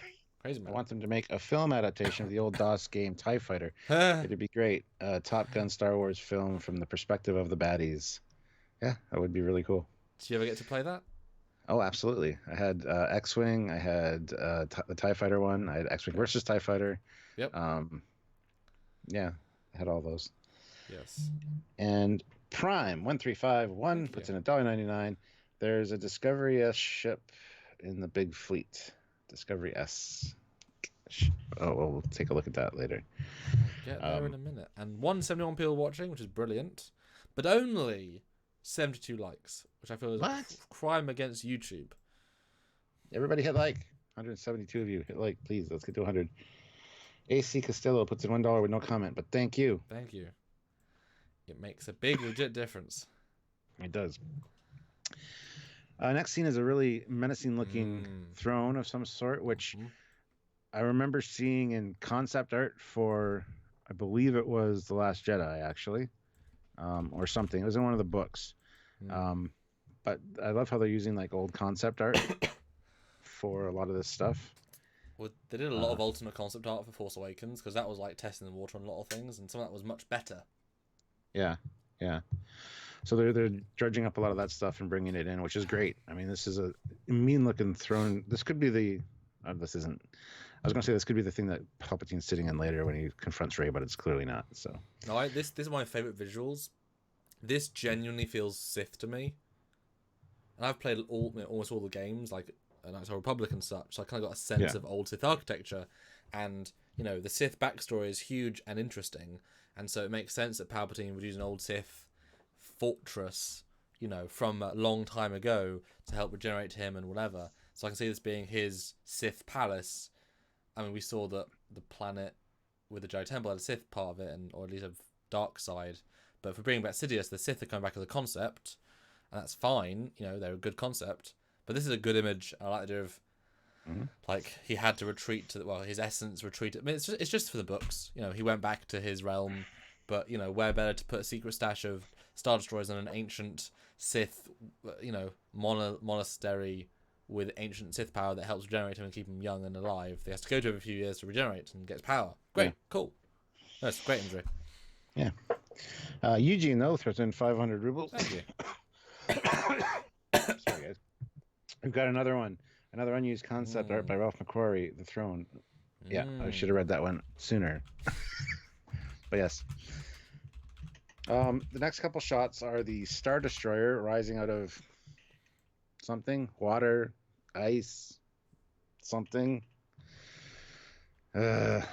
[SPEAKER 1] crazy man.
[SPEAKER 2] I want them to make a film adaptation of the old DOS game TIE Fighter. It'd be great. Top Gun Star Wars film from the perspective of the baddies. Yeah, that would be really cool.
[SPEAKER 1] Did you ever get to play that?
[SPEAKER 2] Oh, absolutely. I had X-Wing. I had the TIE Fighter one. I had X-Wing versus TIE Fighter.
[SPEAKER 1] Yep.
[SPEAKER 2] Yeah, I had all those.
[SPEAKER 1] Yes.
[SPEAKER 2] And Prime 1351 puts in $1.99. There's a Discovery S ship in the big fleet. Discovery S. Oh, well, we'll take a look at that later.
[SPEAKER 1] I'll get there in a minute. And 171 people watching, which is brilliant, but only 72 likes, which I feel is a crime against YouTube.
[SPEAKER 2] Everybody hit like. 172 of you hit like, please. Let's get to 100. AC Castillo puts in $1 with no comment, but thank you.
[SPEAKER 1] Thank you. It makes a big legit difference.
[SPEAKER 2] It does. Next scene is a really menacing looking throne of some sort, which I remember seeing in concept art for, I believe it was The Last Jedi, actually, or something. It was in one of the books. But I love how they're using like old concept art for a lot of this stuff.
[SPEAKER 1] Well, they did a lot of alternate concept art for Force Awakens, because that was like testing the water on a lot of things, and some of that was much better. Yeah.
[SPEAKER 2] So they're dredging up a lot of that stuff and bringing it in, which is great. I mean, this is a mean-looking throne. This could be the... this isn't... I was going to say this could be the thing that Palpatine's sitting in later when he confronts Rey, but it's clearly not. So
[SPEAKER 1] no, this is my favorite visuals. This genuinely feels Sith to me. And I've played almost all the games, like Knights of the Republic and such, so I kind of got a sense of old Sith architecture. And, you know, the Sith backstory is huge and interesting, and so it makes sense that Palpatine would use an old Sith fortress, you know, from a long time ago to help regenerate him and whatever. So I can see this being his Sith palace. I mean, we saw that the planet with the Jedi Temple had a Sith part of it, or at least a dark side. But for bringing back Sidious, the Sith are coming back as a concept, and that's fine. You know, they're a good concept. But this is a good image. I like the idea of, like, he had to retreat to, his essence retreated. I mean, it's just for the books. You know, he went back to his realm, but, you know, where better to put a secret stash of Star Destroyers than an ancient Sith, you know, monastery with ancient Sith power that helps regenerate him and keep him young and alive. He has to go to him a few years to regenerate and gets power. Great, cool. That's great imagery.
[SPEAKER 2] Yeah. Eugene, though, throws in 500 rubles.
[SPEAKER 1] Thank you.
[SPEAKER 2] Sorry, guys. We've got another one. Another unused concept art by Ralph McQuarrie, The Throne. Yeah, I should have read that one sooner. But yes. The next couple shots are the Star Destroyer rising out of something. Water, ice, something. It's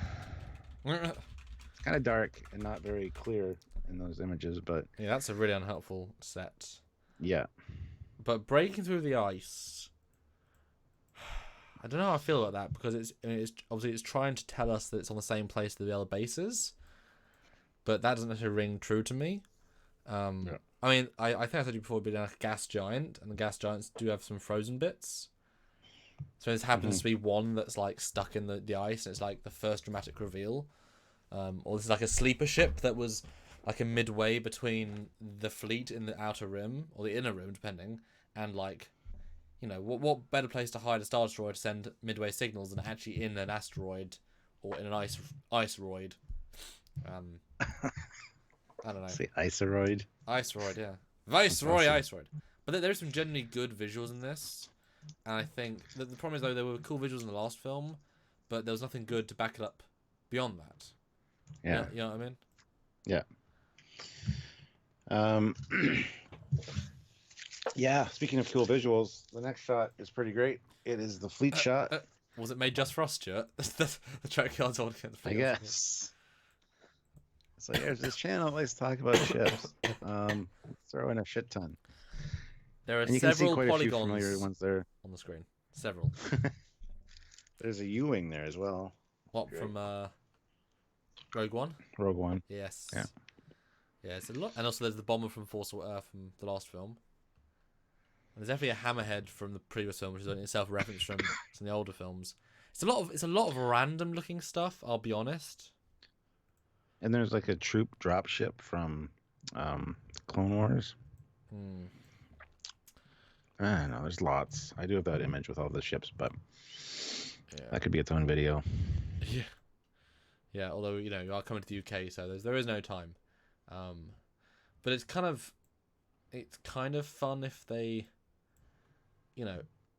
[SPEAKER 2] kind of dark and not very clear in those images, but...
[SPEAKER 1] Yeah, that's a really unhelpful set.
[SPEAKER 2] Yeah.
[SPEAKER 1] But breaking through the ice... I don't know how I feel about that, because it's obviously it's trying to tell us that it's on the same place that the other bases, but that doesn't necessarily ring true to me. I mean, I think I told you before, being like a gas giant, and the gas giants do have some frozen bits. So this happens to be one that's like stuck in the ice, and it's like the first dramatic reveal. Or this is like a sleeper ship that was like a midway between the fleet in the outer rim, or the inner rim, depending, and like, you know, what better place to hide a Star Destroyer to send midway signals than actually in an asteroid or in an ice roid. I don't know.
[SPEAKER 2] Say Iceroid.
[SPEAKER 1] Iceroid, yeah. Viceroy
[SPEAKER 2] awesome.
[SPEAKER 1] Iceroid. But there is some genuinely good visuals in this. And I think the problem is, though, there were cool visuals in the last film, but there was nothing good to back it up beyond that.
[SPEAKER 2] Yeah.
[SPEAKER 1] You know what I mean?
[SPEAKER 2] Yeah. Yeah, speaking of cool visuals, the next shot is pretty great. It is the fleet shot.
[SPEAKER 1] Was it made just for us, Stuart? the track yards holding the fleet.
[SPEAKER 2] I guess. It's like, there's this channel that likes to talk about ships. Throw in a shit ton.
[SPEAKER 1] There are
[SPEAKER 2] and you can see
[SPEAKER 1] several
[SPEAKER 2] quite a few
[SPEAKER 1] polygons
[SPEAKER 2] familiar ones there.
[SPEAKER 1] on the screen. Several.
[SPEAKER 2] There's a U-wing there as well.
[SPEAKER 1] What,
[SPEAKER 2] Great.
[SPEAKER 1] from Rogue One?
[SPEAKER 2] Rogue One.
[SPEAKER 1] Yes.
[SPEAKER 2] Yeah.
[SPEAKER 1] Yeah, it's a lot. And also there's the bomber from from the last film. And there's definitely a hammerhead from the previous film, which is in itself a reference from some of the older films. It's a lot of random looking stuff, I'll be honest.
[SPEAKER 2] And there's like a troop dropship from Clone Wars. I don't know, there's lots. I do have that image with all the ships, but that could be its own video.
[SPEAKER 1] Yeah. Yeah, although, you are coming to the UK, so there is no time. But it's kind of fun if they,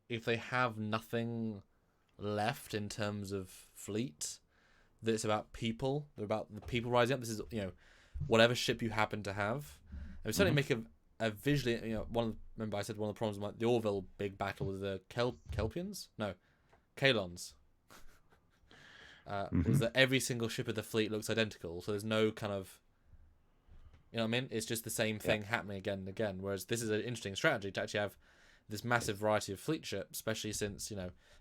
[SPEAKER 1] if they have nothing left in terms of fleet, that it's about people. They're about the people rising up. This is, whatever ship you happen to have. And we certainly make a visually, remember I said one of the problems with the Orville big battle was the Kelpians? No, Kalons. Was that every single ship of the fleet looks identical, so there's no kind of, you know what I mean? It's just the same thing happening again and again. Whereas this is an interesting strategy to actually have this massive variety of fleet ships, especially since,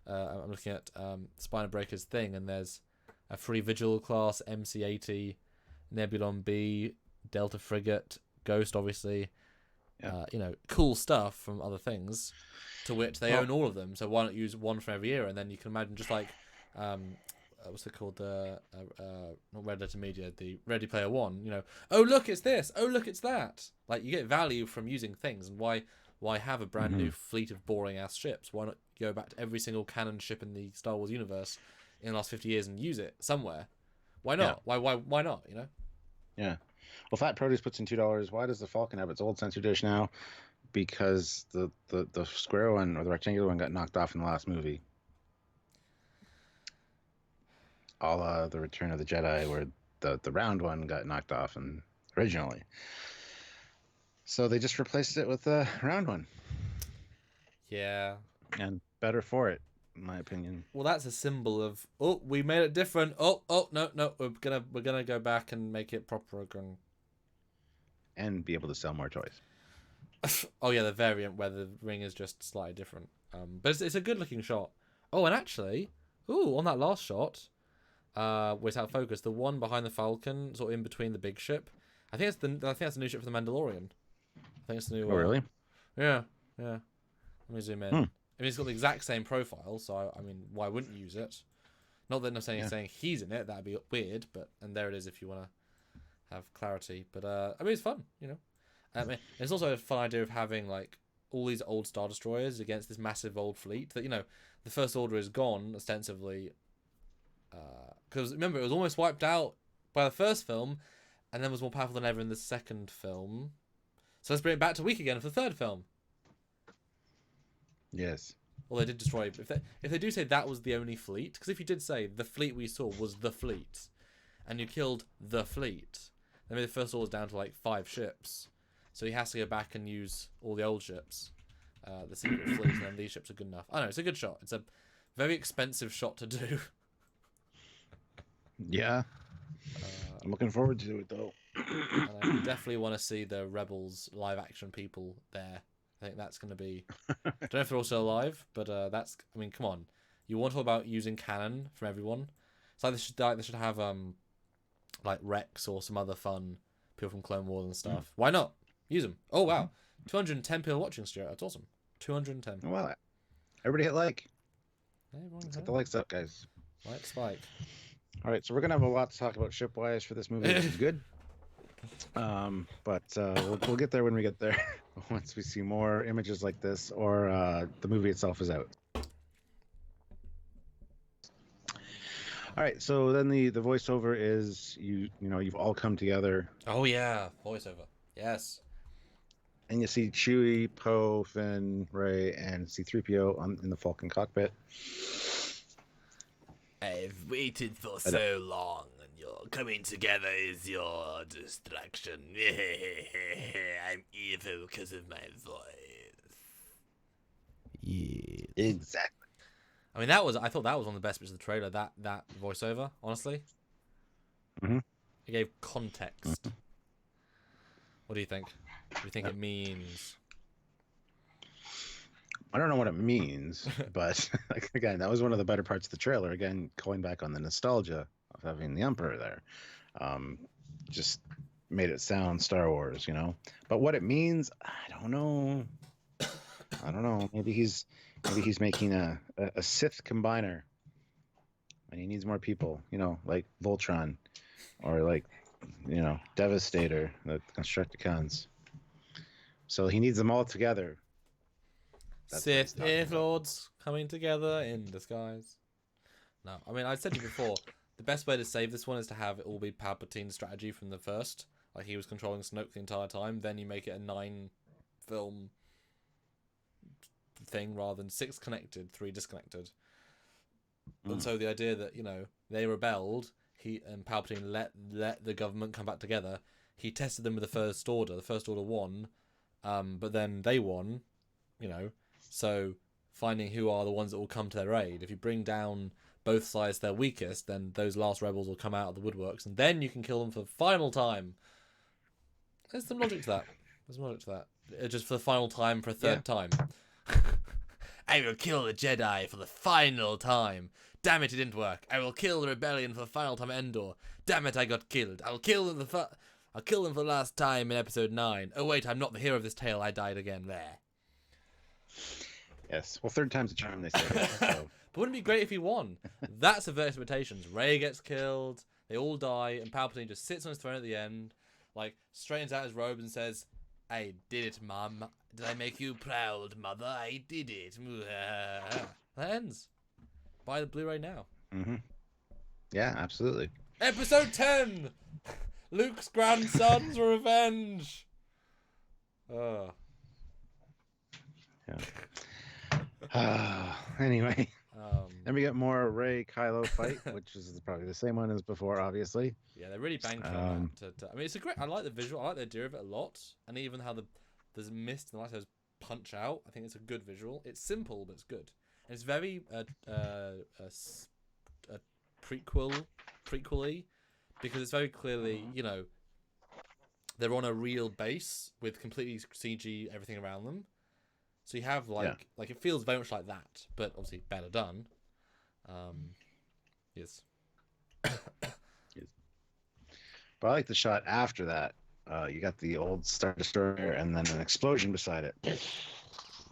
[SPEAKER 1] I'm looking at Spina Breaker's thing, and there's a Free Vigil class, MC-80, Nebulon B, Delta Frigate, Ghost, obviously. Cool stuff from other things, to which they own all of them. So why not use one from every era? And then you can imagine just like, what's it called? Not Red Letter Media, the Ready Player One. Oh look, it's this. Oh look, it's that. Like, you get value from using things. And why have a brand new fleet of boring ass ships? Why not go back to every single canon ship in the Star Wars universe in the last 50 years and use it somewhere? Why not? Yeah. Why not?
[SPEAKER 2] Yeah. Well, Fat Produce puts in $2. Why does the Falcon have its old sensor dish now? Because the square one or the rectangular one got knocked off in the last movie. A la the Return of the Jedi, where the round one got knocked off originally. So they just replaced it with a round one.
[SPEAKER 1] Yeah.
[SPEAKER 2] And better for it, in my opinion.
[SPEAKER 1] Well, that's a symbol of, we made it different. No, we're gonna go back and make it proper again.
[SPEAKER 2] And be able to sell more toys.
[SPEAKER 1] Oh yeah, the variant where the ring is just slightly different. But it's a good looking shot. Oh, and actually, on that last shot, with out focus, the one behind the Falcon, sort of in between the big ship. I think that's the new ship for the Mandalorian. I think it's the new.
[SPEAKER 2] Oh really?
[SPEAKER 1] Yeah. Let me zoom in. I mean, it's got the exact same profile, so I mean, why wouldn't you use it? Not that I'm saying he's in it. That'd be weird, and there it is if you want to have clarity. But I mean, it's fun, I mean, it's also a fun idea of having like all these old Star Destroyers against this massive old fleet that, the First Order is gone ostensibly, because remember, it was almost wiped out by the first film, and then was more powerful than ever in the second film. So let's bring it back to weak again for the third film.
[SPEAKER 2] Yes.
[SPEAKER 1] Well, they did destroy. If they do say that was the only fleet, because if you did say the fleet we saw was the fleet, and you killed the fleet, then maybe the First Order's down to like 5 ships. So he has to go back and use all the old ships, the secret fleet, and then these ships are good enough. I don't know, it's a good shot. It's a very expensive shot to do.
[SPEAKER 2] Yeah. I'm looking forward to it, though.
[SPEAKER 1] And I definitely want to see the Rebels live action people there. I think that's going to be... I don't know if they're all still alive, but that's... I mean, come on. You want to talk about using canon from everyone? It's like they should have like Rex or some other fun people from Clone Wars and stuff. Why not? Use them. Oh, wow. 210 people watching, Stuart. That's awesome. 210.
[SPEAKER 2] Well, everybody hit like.
[SPEAKER 1] Let's
[SPEAKER 2] get the likes up, guys.
[SPEAKER 1] Like Spike.
[SPEAKER 2] All right, so we're going to have a lot to talk about ship-wise for this movie, which is good. But we'll get there when we get there. Once we see more images like this or the movie itself is out. All right, so then the voiceover is you've all come together,
[SPEAKER 1] Oh yeah, voiceover. Yes.
[SPEAKER 2] and you see Chewie, Poe, Finn, Rey, and C-3PO in the Falcon cockpit.
[SPEAKER 1] I've waited for
[SPEAKER 2] I don't-
[SPEAKER 1] so long, and your coming together is your distraction. I'm evil because of my voice. Yeah.
[SPEAKER 2] Exactly.
[SPEAKER 1] I mean, I thought that was one of the best bits of the trailer. That voiceover, honestly.
[SPEAKER 2] Mhm.
[SPEAKER 1] It gave context. What do you think? What do you think it means?
[SPEAKER 2] I don't know what it means, but again, that was one of the better parts of the trailer. Again, going back on the nostalgia of having the Emperor there, just made it sound Star Wars, But what it means, I don't know. I don't know. Maybe he's making a Sith combiner, and he needs more people, like Voltron, or like Devastator, the Constructicons. So he needs them all together.
[SPEAKER 1] Sith Air Lords coming together in disguise. No, I mean, I said to you before, the best way to save this one is to have it all be Palpatine's strategy from the first. Like, he was controlling Snoke the entire time. Then you make it a 9-film thing rather than 6 connected, 3 disconnected. And so the idea that, they rebelled, and Palpatine let the government come back together. He tested them with the First Order. The First Order won, but then they won, So finding who are the ones that will come to their aid. If you bring down both sides their weakest, then those last rebels will come out of the woodworks, and then you can kill them for the final time. There's some logic to that. Just for the final time, for a third time. I will kill the Jedi for the final time. Damn it didn't work. I will kill the rebellion for the final time at Endor. Damn it, I got killed. I'll kill them for the last time in Episode 9. Oh wait, I'm not the hero of this tale. I died again. There.
[SPEAKER 2] Yes. Well, third time's a charm, they say. So.
[SPEAKER 1] But wouldn't it be great if he won? That's subverting expectations. Rey gets killed. They all die, and Palpatine just sits on his throne at the end, straightens out his robe and says, "I did it, Mom. Did I make you proud, Mother? I did it." That ends. Buy the Blu-ray now.
[SPEAKER 2] Mm-hmm. Yeah, absolutely.
[SPEAKER 1] Episode 10! Luke's grandson's revenge! Oh.
[SPEAKER 2] Yeah. Anyway. Then we get more Rey Kylo fight, which is probably the same one as before, obviously.
[SPEAKER 1] Yeah, they're really banking on that. I mean, I like the visual. I like the idea of it a lot, and even how there's mist and the lightsaber's punch out. I think it's a good visual. It's simple, but it's good. And it's very prequel-y, because it's very clearly, they're on a real base with completely CG everything around them. So you have it feels very much like that, but obviously better done. Yes.
[SPEAKER 2] Yes. But I like the shot after that. You got the old Star Destroyer and then an explosion beside it.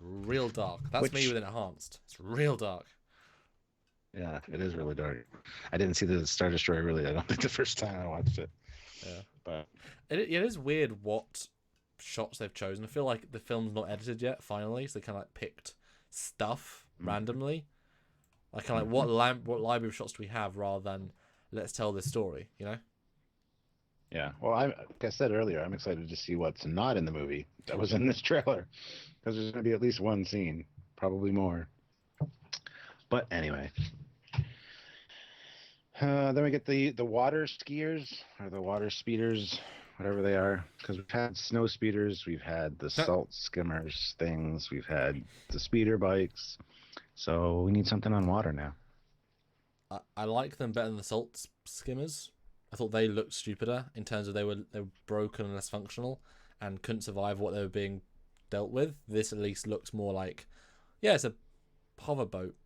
[SPEAKER 1] Real dark. That's me with enhanced. It's real dark.
[SPEAKER 2] Yeah, it is really dark. I didn't see the Star Destroyer really. I don't think the first time I watched it.
[SPEAKER 1] Yeah,
[SPEAKER 2] but
[SPEAKER 1] it is weird what shots they've chosen. I feel like the film's not edited yet. Finally, so they kind of picked stuff randomly. What library of shots do we have rather than let's tell this story.
[SPEAKER 2] Yeah. Well, like I said earlier, I'm excited to see what's not in the movie that was in this trailer, because there's going to be at least one scene, probably more. But anyway. Then we get the water skiers, or the water speeders, whatever they are, because we've had snow speeders, we've had the salt skimmers things, we've had the speeder bikes, so we need something on water now.
[SPEAKER 1] I like them better than the salt skimmers. I thought they looked stupider in terms of they were broken and less functional and couldn't survive what they were being dealt with. This at least looks more like, it's a hover boat.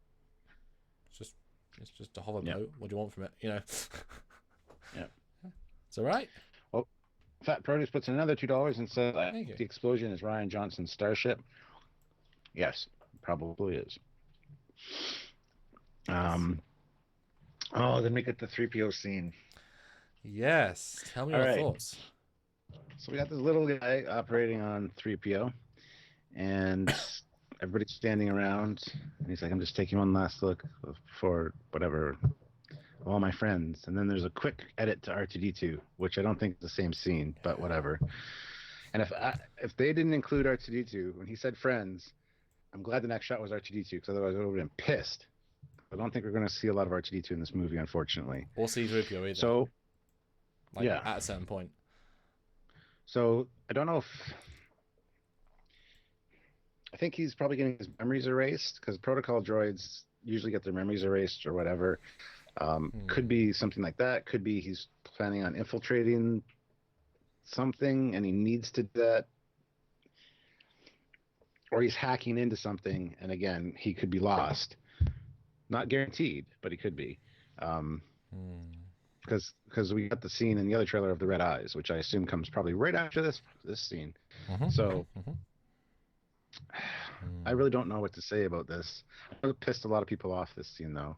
[SPEAKER 1] It's just a hover boat. What do you want from it? Yeah. It's all right.
[SPEAKER 2] Well, Fat Produce puts in another $2 and says the explosion is Ryan Johnson's starship. Yes, probably is. Then we get the 3PO scene.
[SPEAKER 1] Yes. Tell me your thoughts.
[SPEAKER 2] So we got this little guy operating on 3PO, and everybody's standing around, and he's like, "I'm just taking one last look for whatever all my friends. And then there's a quick edit to R2D2, which I don't think is the same scene, but whatever. And if they didn't include R2D2 when he said friends, I'm glad the next shot was R2D2 because otherwise I would have been pissed. I don't think we're going to see a lot of R2D2 in this movie, unfortunately.
[SPEAKER 1] Or C-3PO either.
[SPEAKER 2] So,
[SPEAKER 1] yeah, at a certain point.
[SPEAKER 2] So I don't know if I think he's probably getting his memories erased because protocol droids usually get their memories erased or whatever. Could be something like that. Could be he's planning on infiltrating something and he needs to do that. Or he's hacking into something and again, he could be lost. Not guaranteed, but he could be. Because we got the scene in the other trailer of the red eyes, which I assume comes probably right after this scene. So I really don't know what to say about this. I pissed a lot of people off this scene though,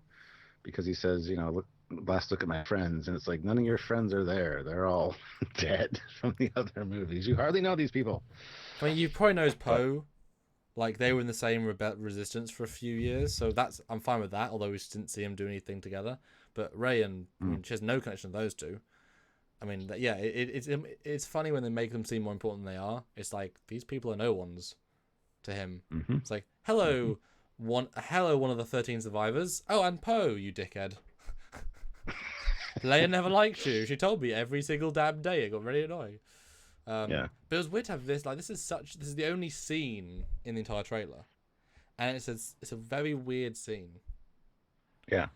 [SPEAKER 2] because he says, look, last look at my friends, and it's like none of your friends are there. They're all dead from the other movies. You hardly know these people.
[SPEAKER 1] I mean, you probably knows Poe. Like they were in the same resistance for a few years, so I'm fine with that. Although we just didn't see him do anything together. But Rey and I mean, she has no connection to those two. I mean, yeah, it's funny when they make them seem more important than they are. It's like these people are no ones to him. It's like hello, one of the 13 survivors. Oh, and Poe, you dickhead. Leia never liked you. She told me every single damn day. It got really annoying. But it was weird to have this. Like, this is the only scene in the entire trailer, and it's a very weird scene. Yeah.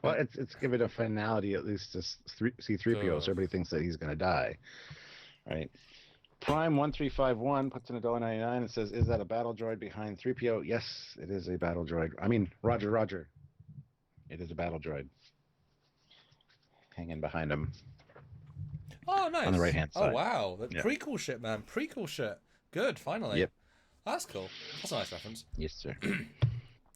[SPEAKER 2] Well, it's given a finality at least to C-3PO, so everybody thinks that he's gonna die, right? Prime 1351 puts in $1.99 and says, "Is that a battle droid behind 3PO?" Yes, it is a battle droid. I mean, Roger. It is a battle droid hanging behind him.
[SPEAKER 1] Oh, nice.
[SPEAKER 2] On the right-hand side.
[SPEAKER 1] Oh, wow. Prequel shit, man. Prequel shit. Good, finally.
[SPEAKER 2] Yep.
[SPEAKER 1] That's cool. That's a nice reference.
[SPEAKER 2] Yes, sir.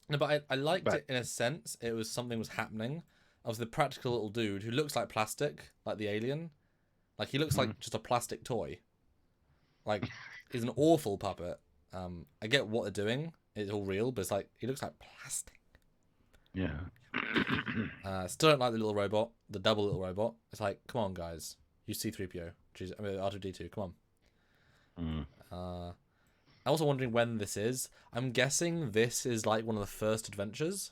[SPEAKER 1] No, but I liked it in a sense. It was something was happening. I was the practical little dude who looks like plastic, like the alien. Like, he looks like just a plastic toy. Like, he's an awful puppet. I get what they're doing. It's all real, but it's like, he looks like plastic.
[SPEAKER 2] Yeah.
[SPEAKER 1] Still don't like the little robot, the double little robot. It's like, come on, guys. Use C-3PO. R2-D2, come on. I'm also wondering when this is. I'm guessing this is like one of the first adventures.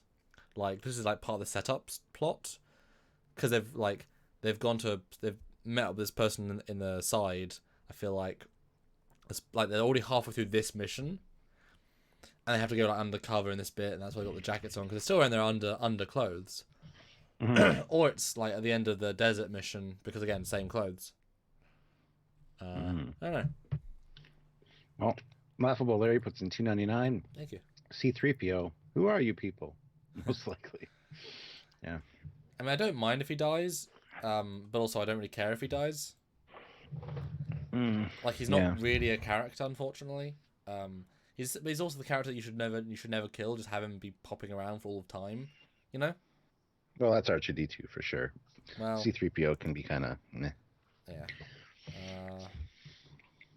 [SPEAKER 1] Like, this is like part of the setup plot. Because they've met up with this person in the side. I feel like it's like they're already halfway through this mission. And they have to go like undercover in this bit, and that's why they got the jackets on, because they're still wearing their underclothes. Or it's like at the end of the desert mission, because again, same clothes. I don't know.
[SPEAKER 2] Well, Laughable Larry puts in $2.99.
[SPEAKER 1] Thank you.
[SPEAKER 2] C-3PO. Who are you people? Most likely. Yeah.
[SPEAKER 1] I mean, I don't mind if he dies, but also I don't really care if he dies. Like, he's not really a character, unfortunately. He's also the character that you should never kill. Just have him be popping around for all of time, you know?
[SPEAKER 2] Well, that's R2-D2 for sure. Well, C-3PO can be kind of meh.
[SPEAKER 1] Yeah.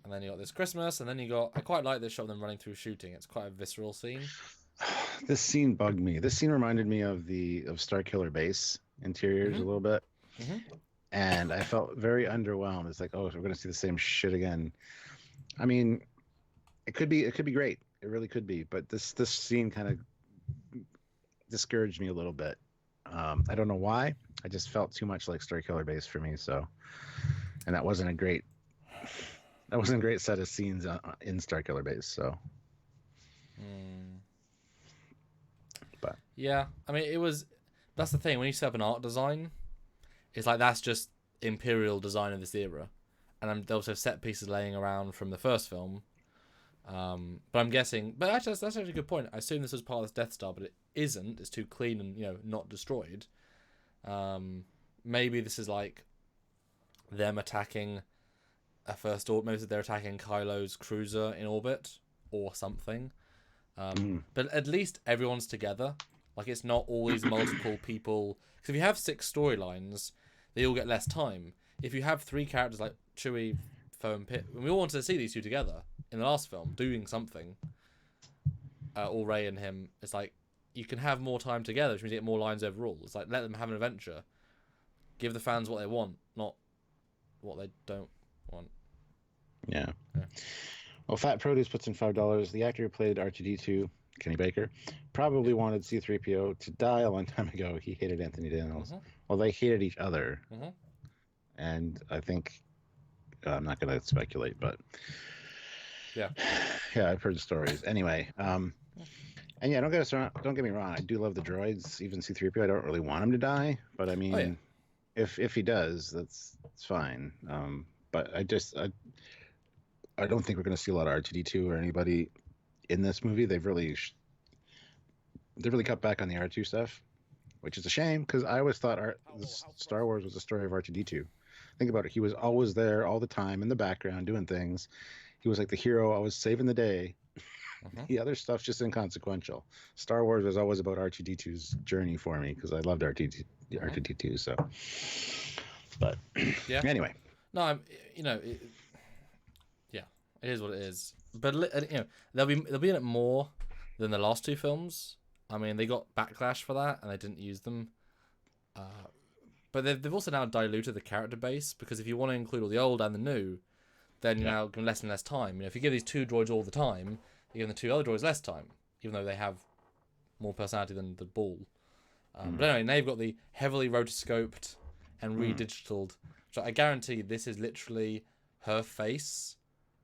[SPEAKER 1] And then you got this Christmas, and then I quite like this shot of them running through shooting. It's quite a visceral scene.
[SPEAKER 2] This scene bugged me. This scene reminded me of Starkiller Base interiors a little bit. And I felt very underwhelmed. It's like, oh, we're going to see the same shit again. I mean, it could be great. It really could be. But this scene kind of discouraged me a little bit. I don't know why. I just felt too much like Starkiller Base for me. So, and that wasn't a great set of scenes in Starkiller Base. So, but
[SPEAKER 1] yeah, I mean, that's the thing when you set up an art design, it's like that's just Imperial design of this era, and they also have set pieces laying around from the first film. But I'm guessing, but actually, that's actually a good point. I assume this was part of this Death Star, but it isn't. It's too clean and not destroyed. Maybe this is like them attacking a First Order. Maybe they're attacking Kylo's cruiser in orbit or something. But at least everyone's together. Like, it's not always multiple people. Because if you have 6 storylines, they all get less time. If you have 3 characters like Chewie, Poe, and Pitt, and we all wanted to see these two together in the last film doing something, or Rey and him, it's like you can have more time together, which means you get more lines overall. It's like, let them have an adventure. Give the fans what they want, not what they don't want.
[SPEAKER 2] Yeah. Well, Fat Produce puts in $5. The actor who played R2D2, Kenny Baker, probably wanted C-3PO to die a long time ago. He hated Anthony Daniels. Well, they hated each other. And I think, I'm not going to speculate, but
[SPEAKER 1] yeah,
[SPEAKER 2] I've heard the stories. Anyway, and yeah, don't get me wrong. I do love the droids, even C-3PO. I don't really want him to die, but I mean, if he does, it's fine. But I don't think we're going to see a lot of R2D2 or anybody in this movie. They've really cut back on the R2 stuff, which is a shame because I always thought Star Wars was a story of R2D2. Think about it. He was always there all the time in the background doing things. He was like the hero, always saving the day. The other stuff's just inconsequential. Star Wars was always about R2D2's journey for me because I loved R2D2. So, but anyway,
[SPEAKER 1] no, it is what it is. But they'll be in it more than the last two films. I mean, they got backlash for that, and they didn't use them. But they've also now diluted the character base, because if you want to include all the old and the new, then you're now giving less and less time. If you give these two droids all the time, you're giving the two other droids less time, even though they have more personality than the Ball. But anyway, now you've got the heavily rotoscoped and redigitaled. So I guarantee this is literally her face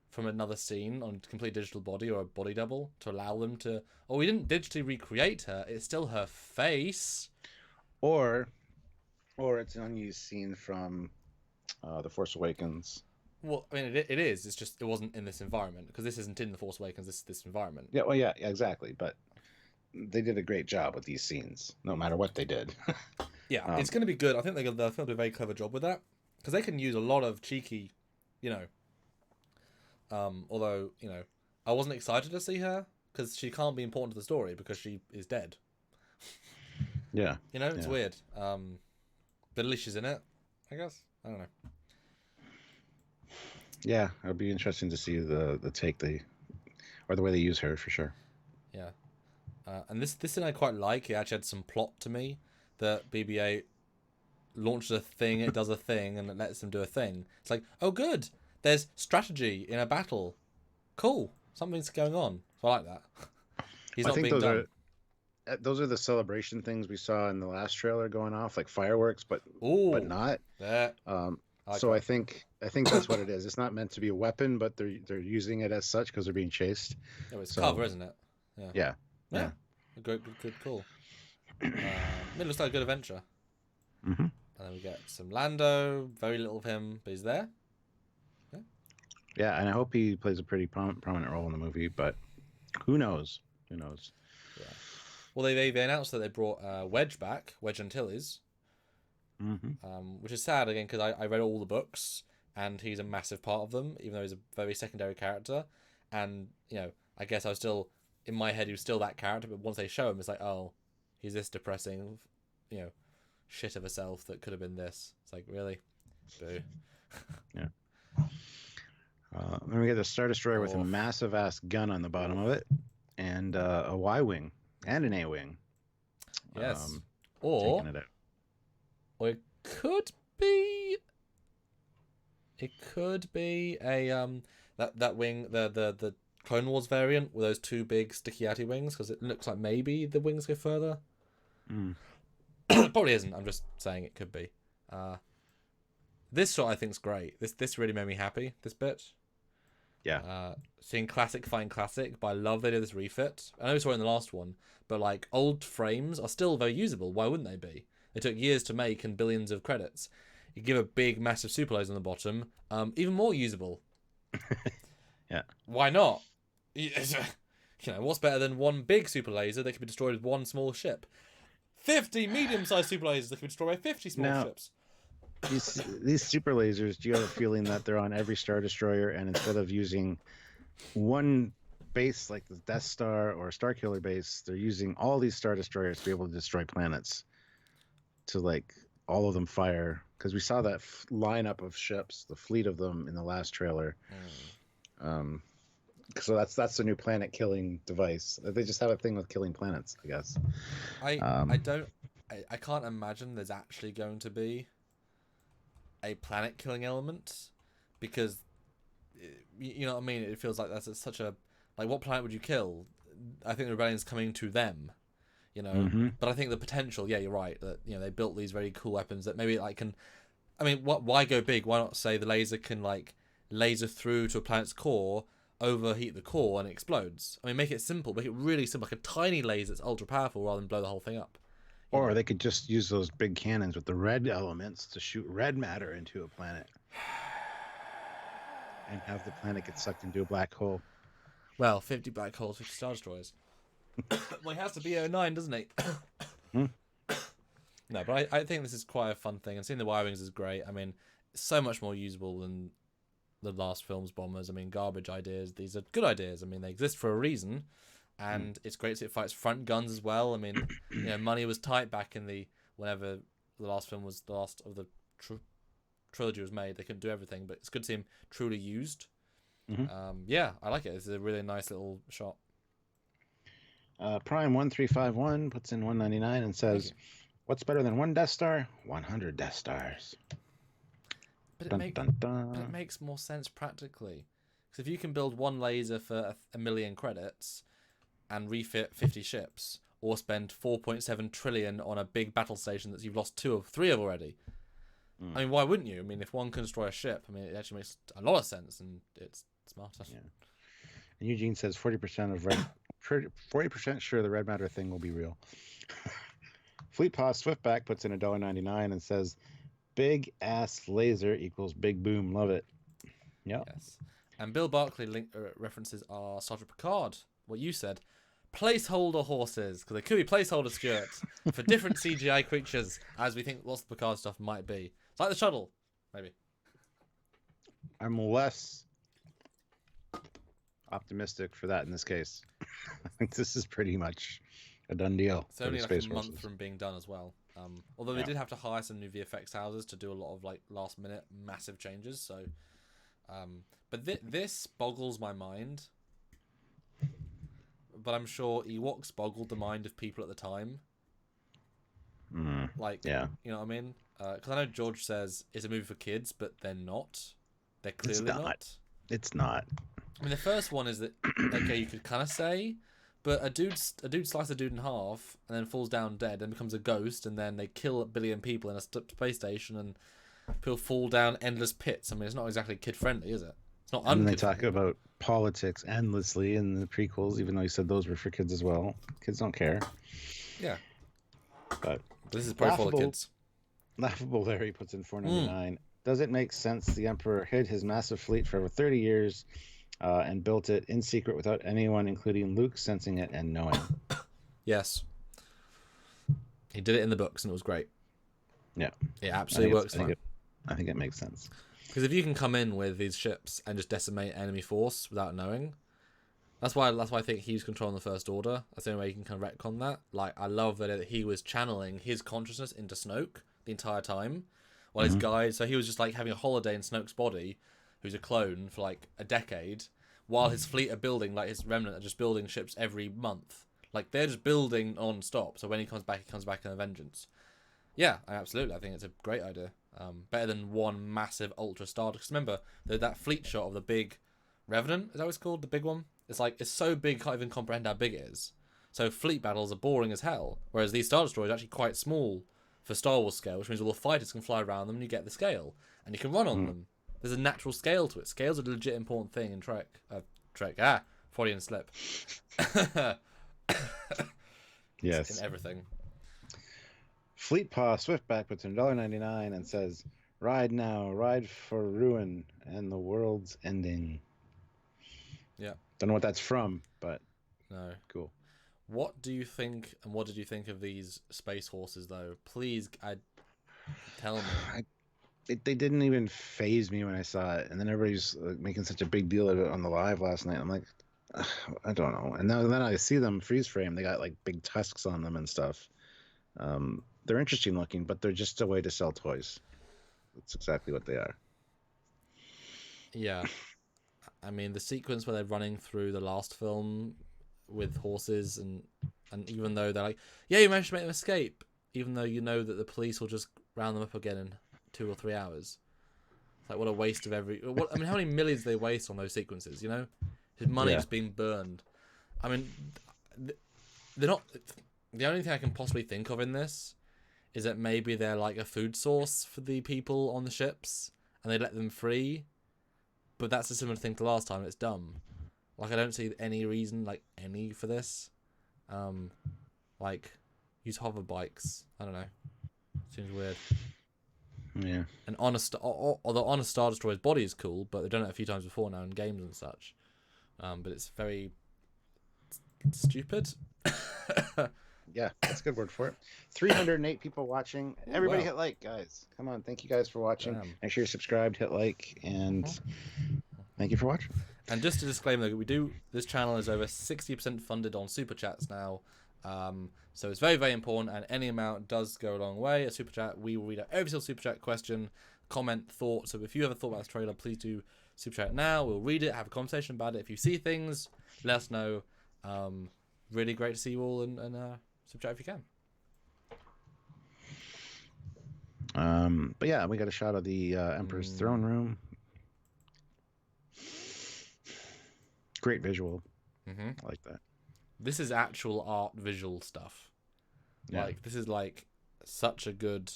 [SPEAKER 1] from another scene on a complete digital body or a body double to allow them to... Oh, we didn't digitally recreate her. It's still her face.
[SPEAKER 2] Or it's an unused scene from The Force Awakens.
[SPEAKER 1] Well, I mean, it is. It's just it wasn't in this environment, because this isn't in The Force Awakens. This environment.
[SPEAKER 2] Yeah, well, yeah, exactly. But they did a great job with these scenes, no matter what they did.
[SPEAKER 1] Yeah, it's going to be good. I think they'll do a very clever job with that, because they can use a lot of cheeky, although, I wasn't excited to see her, because she can't be important to the story, because she is dead.
[SPEAKER 2] Yeah.
[SPEAKER 1] It's weird. But at least she's in it, I guess. I don't know.
[SPEAKER 2] Yeah, it'll be interesting to see the way they use her, for sure.
[SPEAKER 1] Yeah. And this thing I quite like. It actually had some plot to me, that BB-8 launches a thing, it does a thing, and it lets them do a thing. It's like, oh good, there's strategy in a battle. Cool, something's going on. So I like that. He's not being dumb.
[SPEAKER 2] Those are the celebration things we saw in the last trailer going off, like fireworks, but not.
[SPEAKER 1] Yeah.
[SPEAKER 2] I think that's what it is. It's not meant to be a weapon, but they're using it as such because they're being chased.
[SPEAKER 1] Oh, it's cover, isn't it?
[SPEAKER 2] Yeah.
[SPEAKER 1] Good call. It looks like a good adventure. And then we get some Lando. Very little of him, but he's there.
[SPEAKER 2] Yeah, and I hope he plays a pretty prominent role in the movie, but who knows? Yeah.
[SPEAKER 1] Well, they announced that they brought Wedge back, Wedge Antilles, which is sad again, because I read all the books and he's a massive part of them, even though he's a very secondary character. And I guess I was still in my head he was still that character, but once they show him, it's like, oh, he's this depressing, shit of a self that could have been this. It's like, really, boo.
[SPEAKER 2] Yeah. Then we get the Star Destroyer with a massive ass gun on the bottom of it, and a Y-wing and an A-wing.
[SPEAKER 1] Yes. Or it could be a that wing, the Clone Wars variant with those two big sticky outy wings, because it looks like maybe the wings go further. Probably isn't. I'm just saying it could be. This shot I think is great. This really made me happy. This bit.
[SPEAKER 2] Yeah.
[SPEAKER 1] Seeing classic fighting classic, but I love they did this refit. I know we saw it in the last one, but like old frames are still very usable. Why wouldn't they be? They took years to make and billions of credits. You give a big, massive super laser on the bottom, even more usable.
[SPEAKER 2] Yeah.
[SPEAKER 1] Why not? What's better than one big super laser that can be destroyed with one small ship? 50 medium-sized super lasers that can be destroyed by 50 small ships.
[SPEAKER 2] These super lasers, do you have a feeling that they're on every Star Destroyer, and instead of using one base like the Death Star or Starkiller base, they're using all these Star Destroyers to be able to destroy planets, to like all of them fire? Because we saw that lineup of ships, the fleet of them in the last trailer. So that's the new planet killing device. They just have a thing with killing planets, I guess.
[SPEAKER 1] I don't I can't imagine there's actually going to be a planet killing element, because you know what I mean. It feels like that's such a, like, what planet would you kill? I think the rebellion's coming to them, you know.
[SPEAKER 2] Mm-hmm.
[SPEAKER 1] But I think the potential, yeah, you're right, that, you know, they built these very cool weapons that maybe like can, I mean, why go big? Why not say the laser can like laser through to a planet's core, overheat the core, and it explodes? I mean, make it simple, make it really simple, like a tiny laser that's ultra powerful, rather than blow the whole thing up.
[SPEAKER 2] Or they could just use those big cannons with the red elements to shoot red matter into a planet, and have the planet get sucked into a black hole.
[SPEAKER 1] Well, 50 black holes, 50 star destroyers. Well, he has to be 09, doesn't he?
[SPEAKER 2] Hmm.
[SPEAKER 1] No, but I think this is quite a fun thing, and seeing the Y-Wings is great. I mean, it's so much more usable than the last film's bombers. I mean, garbage ideas. These are good ideas. I mean, they exist for a reason, and it's great to see it fights front guns as well. I mean, you know, money was tight back in the, whenever the last film was, the last of the trilogy was made. They couldn't do everything, but it's good to see him truly used.
[SPEAKER 2] Mm-hmm.
[SPEAKER 1] Yeah, I like it. It's a really nice little shot.
[SPEAKER 2] Prime 1351 puts in 199 and says, "What's better than one Death Star? 100 Death Stars."
[SPEAKER 1] But it makes more sense practically, because if you can build one laser for a million credits and refit 50 ships, or spend 4.7 trillion on a big battle station that you've lost 2 or 3 of already, I mean, why wouldn't you? I mean, if one can destroy a ship, I mean, it actually makes a lot of sense, and it's smarter.
[SPEAKER 2] Yeah. And Eugene says 40% of 40% sure the red matter thing will be real. Fleet Paw Swiftback puts in $1.99 and says, "Big ass laser equals big boom. Love it." Yep.
[SPEAKER 1] Yes. And Bill Barkley references are Star Trek Picard. What you said, placeholder horses, because they could be placeholder skirts for different CGI creatures, as we think lots of Picard stuff might be. It's like the shuttle, maybe.
[SPEAKER 2] I'm less optimistic for that in this case. I think this is pretty much a done deal.
[SPEAKER 1] It's only like a month from being done as well. Although they did have to hire some new VFX houses to do a lot of like last minute massive changes. So, but this boggles my mind. But I'm sure Ewoks boggled the mind of people at the time. Like, you know what I mean? Because I know George says it's a movie for kids, but they're not. They're clearly not.
[SPEAKER 2] It's not.
[SPEAKER 1] I mean, the first one is that, okay, you could kind of say, but a dude slices a dude in half and then falls down dead and becomes a ghost, and then they kill a billion people in a space station, and people fall down endless pits. I mean, it's not exactly kid friendly, is it? It's not.
[SPEAKER 2] And they talk about politics endlessly in the prequels, even though you said those were for kids as well. Kids don't care.
[SPEAKER 1] Yeah.
[SPEAKER 2] But
[SPEAKER 1] this is probably for the kids.
[SPEAKER 2] Laughable Larry puts in $4.99. Does it make sense the Emperor hid his massive fleet for over 30 years and built it in secret without anyone, including Luke, sensing it and knowing?
[SPEAKER 1] Yes. He did it in the books, and it was great.
[SPEAKER 2] Yeah.
[SPEAKER 1] It absolutely works.
[SPEAKER 2] I think it makes sense.
[SPEAKER 1] Because if you can come in with these ships and just decimate enemy force without knowing, that's why I think he was controlling the First Order. That's the only way you can kind of retcon that. Like, I love that he was channeling his consciousness into Snoke the entire time, while his guide. So he was just like having a holiday in Snoke's body, who's a clone, for like a decade, while his fleet are building, like his remnant are just building ships every month. Like, they're just building non-stop. So when he comes back in a vengeance. Yeah, absolutely. I think it's a great idea. Better than one massive ultra star. Because remember, that fleet shot of the big Revenant, is that what it's called? The big one? It's like, it's so big, can't even comprehend how big it is. So fleet battles are boring as hell. Whereas these Star Destroyers are actually quite small for Star Wars scale, which means all the fighters can fly around them and you get the scale. And you can run on them. There's a natural scale to it. Scale's a legit important thing in Trek. Freudian slip.
[SPEAKER 2] Yes.
[SPEAKER 1] In everything.
[SPEAKER 2] Fleet Paw Swiftback puts in $1.99 and says, "Ride now, ride for ruin and the world's ending."
[SPEAKER 1] Yeah.
[SPEAKER 2] Don't know what that's from, but
[SPEAKER 1] no.
[SPEAKER 2] Cool.
[SPEAKER 1] What do you think, and what did you think of these space horses, though? Please, tell me.
[SPEAKER 2] They didn't even faze me when I saw it, and then everybody's making such a big deal of it on the live last night. I'm like, I don't know. And then I see them freeze frame. They got like big tusks on them and stuff. They're interesting looking, but they're just a way to sell toys. That's exactly what they are.
[SPEAKER 1] Yeah. I mean, the sequence where they're running through the last film with horses, and even though they're like, yeah, you managed to make them escape, even though you know that the police will just round them up again in 2 or 3 hours. It's like, what a waste of I mean, how many millions do they waste on those sequences, you know? His money just being burned. I mean, they're not... The only thing I can possibly think of in this is that maybe they're like a food source for the people on the ships, and they let them free. But that's a similar thing to last time. It's dumb. Like, I don't see any reason, like, for this. Like, use hover bikes. I don't know. Seems weird.
[SPEAKER 2] Yeah.
[SPEAKER 1] And although on a Star Destroyer's body is cool, but they've done it a few times before now in games and such. But it's very stupid.
[SPEAKER 2] Yeah, that's a good word for it. 308 people watching. Everybody hit like, guys. Come on. Thank you guys for watching.
[SPEAKER 1] Damn.
[SPEAKER 2] Make sure you're subscribed, hit like, and thank you for watching.
[SPEAKER 1] And just to disclaim, though, this channel is over 60% funded on Super Chats now. So it's very, very important, and any amount does go a long way. A Super Chat, we will read out every single Super Chat question, comment, thought. So if you ever thought about this trailer, please do Super Chat now. We'll read it, have a conversation about it. If you see things, let us know. Really great to see you all, and Super Chat if you can.
[SPEAKER 2] But yeah, we got a shot of the Emperor's throne room. Great visual.
[SPEAKER 1] Mm-hmm.
[SPEAKER 2] I like that.
[SPEAKER 1] This is actual art visual stuff.
[SPEAKER 2] Yeah.
[SPEAKER 1] Like, this is like such a good,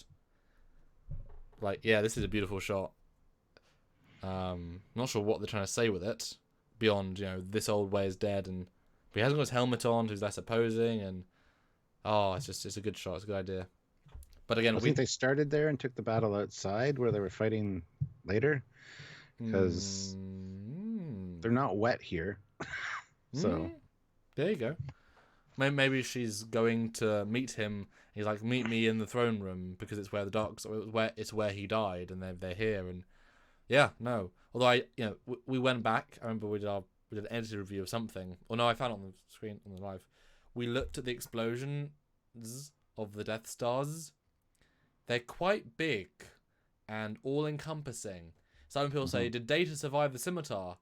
[SPEAKER 1] like, yeah, this is a beautiful shot. Not sure what they're trying to say with it beyond, you know, this old way is dead, and but he hasn't got his helmet on, who's less opposing, and it's a good shot. It's a good idea. But again,
[SPEAKER 2] I think they started there and took the battle outside where they were fighting later, because they're not wet here. So
[SPEAKER 1] there you go. Maybe she's going to meet him. He's like, meet me in the throne room, because it's where it's where he died, and they're here. And yeah, no. Although we went back. I remember we did an edited review of something. Or no, I found it on the screen on the live. We looked at the explosions of the Death Stars. They're quite big and all-encompassing. Some people say, did Data survive the scimitar?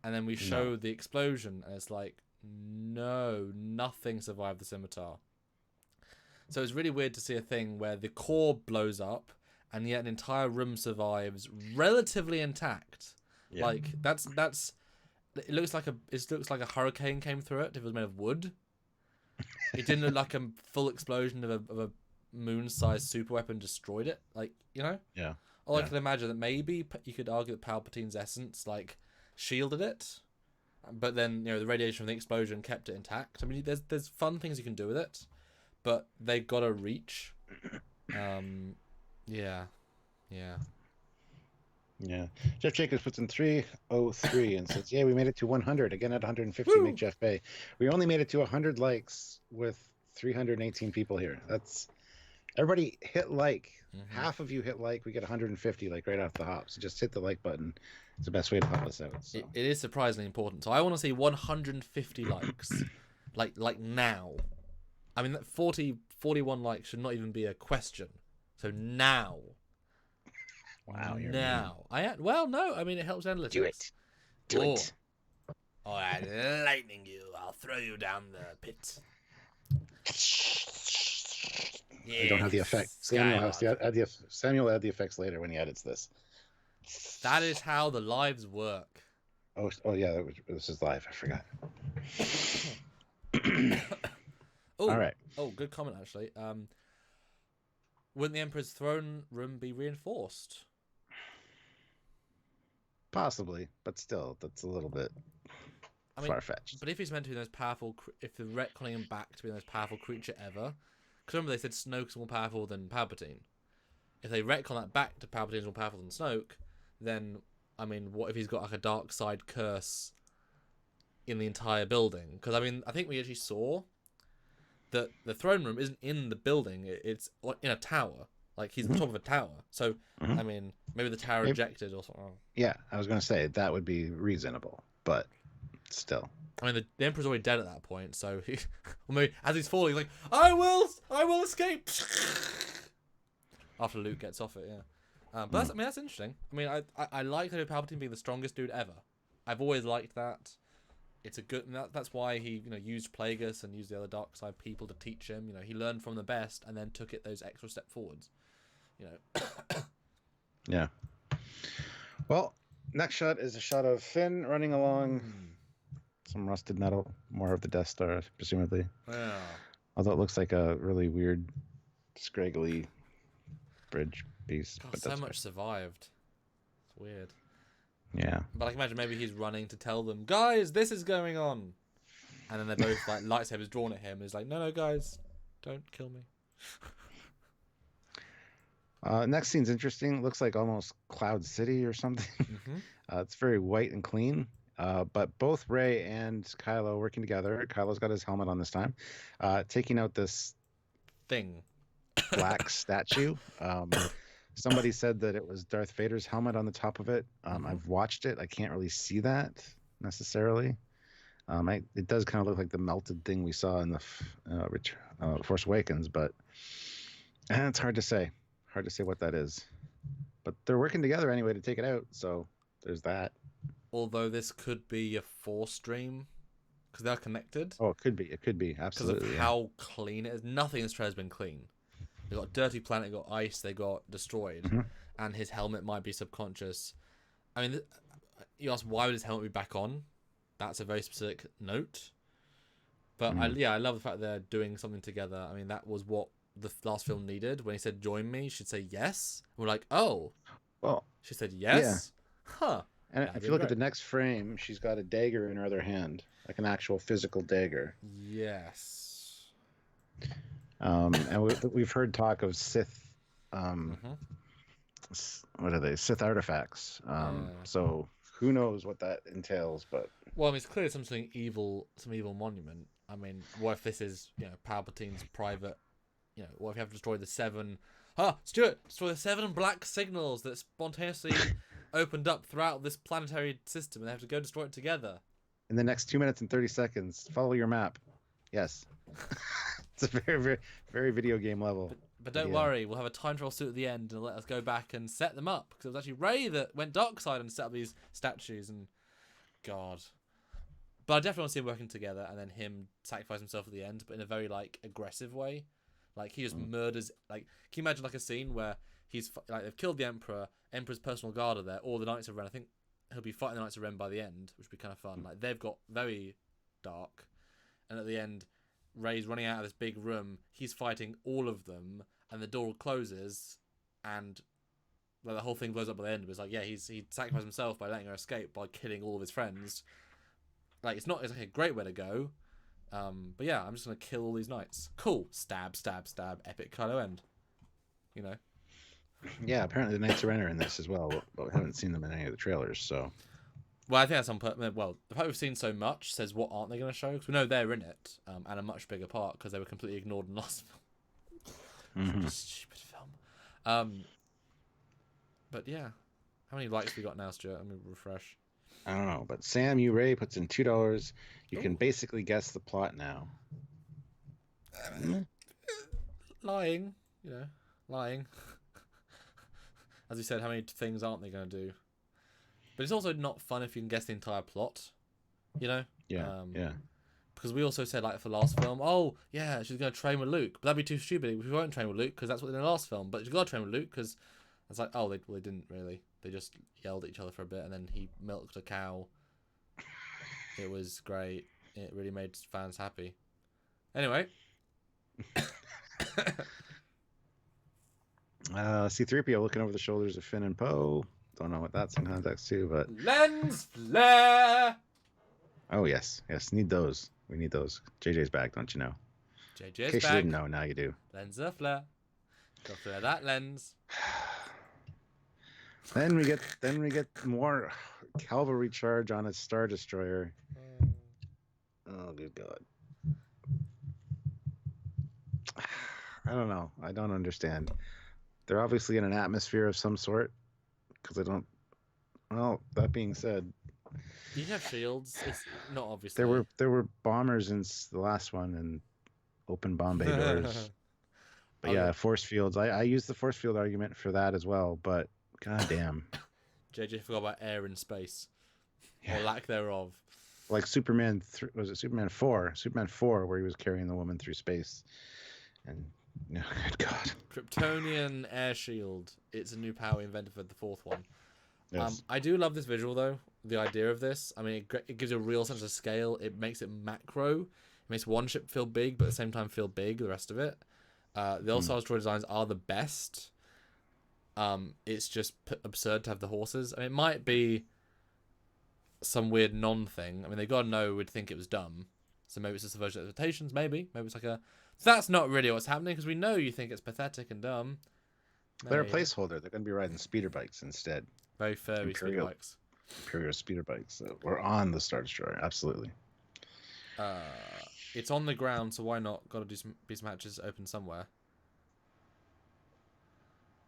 [SPEAKER 1] And then we show the explosion, and it's like, no, nothing survived the scimitar. So it's really weird to see a thing where the core blows up, and yet an entire room survives relatively intact. Yeah. Like, that's it looks like a hurricane came through it if it was made of wood. It didn't look like a full explosion of a moon-sized super weapon destroyed it. Like, you know?
[SPEAKER 2] Yeah.
[SPEAKER 1] Or I can imagine that maybe you could argue that Palpatine's essence, like, shielded it, but then, you know, the radiation from the explosion kept it intact. I mean, there's fun things you can do with it, but they've got to reach. Yeah.
[SPEAKER 2] Jeff Jacobs puts in 303 and says, yeah, we made it to 100 again at 150. Woo! Make Jeff pay. We only made it to 100 likes with 318 people here. That's everybody hit like. Half of you hit like, we get 150 like right off the hop. So just hit the like button. It's the best way to help us out. So.
[SPEAKER 1] It is surprisingly important. So I want to see 150 likes, like now. I mean, that 41 likes should not even be a question. So now.
[SPEAKER 2] Wow. You're
[SPEAKER 1] now. No. I mean, it helps analytics.
[SPEAKER 2] Do it.
[SPEAKER 1] Oh, I'm lightning you. I'll throw you down the pit.
[SPEAKER 2] I don't have the effect. Samuel will add the effects later when he edits this.
[SPEAKER 1] That is how the lives work.
[SPEAKER 2] Oh yeah, this is live. I forgot.
[SPEAKER 1] All
[SPEAKER 2] right.
[SPEAKER 1] Oh, good comment actually. Wouldn't the Emperor's throne room be reinforced?
[SPEAKER 2] Possibly, but still, that's a little bit far-fetched.
[SPEAKER 1] But if he's meant to be the most powerful, if they're retconning him back to be the most powerful creature ever. Because remember they said Snoke's more powerful than Palpatine. If they retcon that back to Palpatine's more powerful than Snoke, then, I mean, what if he's got like a dark side curse in the entire building? Because, I mean, I think we actually saw that the throne room isn't in the building, it's in a tower. Like, he's on top of a tower. So, I mean, maybe the tower ejected or something.
[SPEAKER 2] Yeah, I was going to say, that would be reasonable, but still.
[SPEAKER 1] I mean, the Emperor's already dead at that point, so he, or maybe as he's falling, he's like, I will escape. After Luke gets off it, yeah. But that's interesting. I mean, I like Palpatine being the strongest dude ever. I've always liked that. It's a good. That's why he used Plagueis and used the other dark side people to teach him. He learned from the best and then took it those extra step forwards.
[SPEAKER 2] Yeah. Well, next shot is a shot of Finn running along some rusted metal, more of the Death Star, presumably.
[SPEAKER 1] Yeah.
[SPEAKER 2] Although it looks like a really weird, scraggly bridge piece.
[SPEAKER 1] God,
[SPEAKER 2] but
[SPEAKER 1] so
[SPEAKER 2] that's
[SPEAKER 1] much survived. It's weird.
[SPEAKER 2] Yeah.
[SPEAKER 1] But I can imagine maybe he's running to tell them, guys, this is going on. And then they're both like lightsabers drawn at him. And he's like, no, guys, don't kill me.
[SPEAKER 2] Next scene's interesting. It looks like almost Cloud City or something. It's very white and clean. But both Rey and Kylo working together. Kylo's got his helmet on this time, taking out this
[SPEAKER 1] thing,
[SPEAKER 2] black statue. Somebody said that it was Darth Vader's helmet on the top of it. I've watched it. I can't really see that necessarily. It does kind of look like the melted thing we saw in the Force Awakens, but it's hard to say. Hard to say what that is. But they're working together anyway to take it out, so there's that.
[SPEAKER 1] Although this could be a Force stream, because they're connected.
[SPEAKER 2] Oh, it could be. It could be, absolutely.
[SPEAKER 1] Because of how clean it is. Nothing in this trailer has been clean. They got dirty planet, they got ice, they got destroyed, and his helmet might be subconscious. I mean, you ask why would his helmet be back on? That's a very specific note. But I love the fact they're doing something together. I mean, that was what the last film needed. When he said join me, she'd say yes. And we're like, oh, well, she said yes. Yeah. Huh.
[SPEAKER 2] And if you look at the next frame, she's got a dagger in her other hand, like an actual physical dagger.
[SPEAKER 1] Yes.
[SPEAKER 2] And we've heard talk of Sith, what are they? Sith artifacts. So who knows what that entails? But
[SPEAKER 1] well, I mean, it's clearly some evil monument. I mean, what if this is Palpatine's private? What if you have to destroy the 7? Stuart, destroy the 7 black signals that spontaneously opened up throughout this planetary system, and they have to go destroy it together.
[SPEAKER 2] In the next 2 minutes and 30 seconds, follow your map. Yes. It's a very, very, very video game level.
[SPEAKER 1] But don't worry, we'll have a time travel suit at the end and let us go back and set them up, because it was actually Rey that went dark side and set up these statues, and God. But I definitely want to see them working together, and then him sacrifice himself at the end, but in a very aggressive way. Like he just murders. Like, can you imagine a scene where he's they've killed the Emperor's personal guard are there, or the Knights of Ren? I think he'll be fighting the Knights of Ren by the end, which would be kind of fun. Like, they've got very dark, and at the end, Rey's running out of this big room. He's fighting all of them, and the door closes, and the whole thing blows up by the end. But it's he sacrificed himself by letting her escape by killing all of his friends. It's a great way to go. But yeah, I'm just gonna kill all these knights. Cool. Stab, stab, stab. Epic Kylo end.
[SPEAKER 2] Yeah, apparently the Knights of Ren are in this as well, but we haven't seen them in any of the trailers. So,
[SPEAKER 1] well, I think that's on purpose. Well, the fact we've seen so much says what aren't they going to show? Because we know they're in it, and a much bigger part because they were completely ignored in the last film. Stupid film. But yeah, how many likes we got now, Stuart? Let me refresh.
[SPEAKER 2] I don't know, but Sam U. Ray puts in $2. You can basically guess the plot now.
[SPEAKER 1] Lying. As we said, how many things aren't they going to do? But it's also not fun if you can guess the entire plot.
[SPEAKER 2] Yeah.
[SPEAKER 1] Because we also said, for the last film, she's going to train with Luke. But that'd be too stupid. We won't train with Luke because that's what they did in the last film. But she's got to train with Luke because it's they didn't really. They just yelled at each other for a bit, and then he milked a cow. It was great. It really made fans happy. Anyway.
[SPEAKER 2] C-3PO looking over the shoulders of Finn and Poe. Don't know what that's in context to, but
[SPEAKER 1] lens flare.
[SPEAKER 2] Oh yes, need those. We need those. JJ's back, don't you know?
[SPEAKER 1] JJ's
[SPEAKER 2] in case
[SPEAKER 1] back.
[SPEAKER 2] You didn't know, now you do.
[SPEAKER 1] Lens flare. Go flare that lens.
[SPEAKER 2] Then we get more cavalry charge on a Star Destroyer. Oh, good God. I don't know. I don't understand. They're obviously in an atmosphere of some sort. Because I don't... Well, that being said...
[SPEAKER 1] Do you have shields? It's not obviously.
[SPEAKER 2] There were bombers in the last one and open bomb bay doors. But yeah, force fields. I use the force field argument for that as well, but god damn.
[SPEAKER 1] JJ forgot about air and space. or lack thereof.
[SPEAKER 2] Like Superman, was it Superman 4? Superman 4, where he was carrying the woman through space. And, no, good God.
[SPEAKER 1] Kryptonian air shield. It's a new power invented for the fourth one.
[SPEAKER 2] Yes.
[SPEAKER 1] I do love this visual, though. The idea of this. I mean, it gives you a real sense of scale. It makes it macro. It makes one ship feel big, but at the same time feel big, the rest of it. The All Stars droid designs are the best. It's just absurd to have the horses. I mean, it might be some weird non-thing. I mean, they gotta know we'd think it was dumb. So maybe it's just a version of expectations, maybe. Maybe it's like a... So that's not really what's happening, because we know you think it's pathetic and dumb.
[SPEAKER 2] They're a placeholder. They're going to be riding speeder bikes instead.
[SPEAKER 1] Very furry speeder bikes.
[SPEAKER 2] Imperial speeder bikes. We're on the Star Destroyer, absolutely.
[SPEAKER 1] It's on the ground, so why not? Gotta be some hatches open somewhere.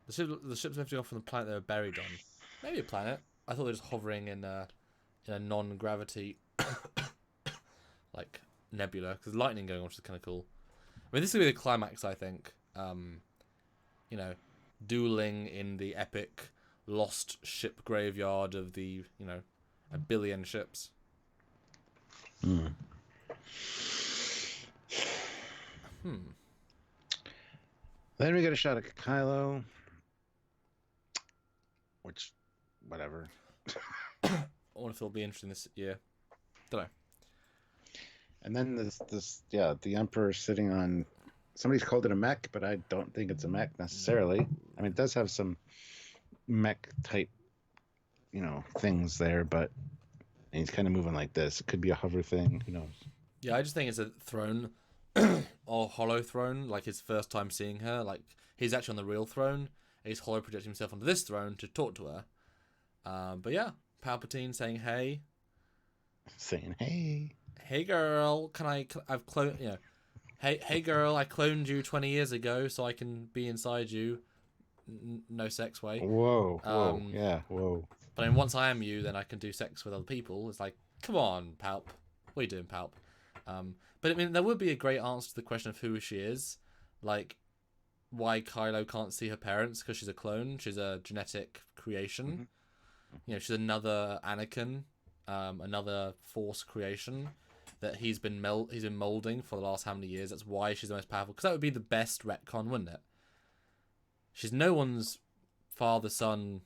[SPEAKER 1] The ship's lifting off from the planet they were buried on. Maybe a planet. I thought they were just hovering in a non-gravity like nebula, because lightning going on, which is kind of cool. I mean, this will be the climax, I think. You know, dueling in the epic lost ship graveyard of the, you know, 1 billion ships.
[SPEAKER 2] Then we get a shot at Kylo, which, whatever.
[SPEAKER 1] I wonder if it'll be interesting this year. Don't know.
[SPEAKER 2] And then the Emperor sitting on... Somebody's called it a mech, but I don't think it's a mech necessarily. I mean, it does have some mech-type, you know, things there, but he's kind of moving like this. It could be a hover thing. Who knows?
[SPEAKER 1] Yeah, I just think it's a throne or hollow throne, like his first time seeing her. Like, he's actually on the real throne. He's hollow projecting himself onto this throne to talk to her. But yeah, Palpatine saying, hey.
[SPEAKER 2] Saying, hey.
[SPEAKER 1] Hey, girl, I've cloned, you know, hey, girl, I cloned you 20 years ago so I can be inside you. No sex way.
[SPEAKER 2] Whoa, yeah, whoa.
[SPEAKER 1] But I mean, once I am you, then I can do sex with other people. It's like, come on, Palp. What are you doing, Palp? But I mean, there would be a great answer to the question of who she is. Like, why Kylo can't see her parents, because she's a clone. She's a genetic creation.
[SPEAKER 2] Mm-hmm.
[SPEAKER 1] You know, she's another Anakin, another Force creation that he's been molding for the last how many years. That's why she's the most powerful. Because that would be the best retcon, wouldn't it? She's no one's father, son.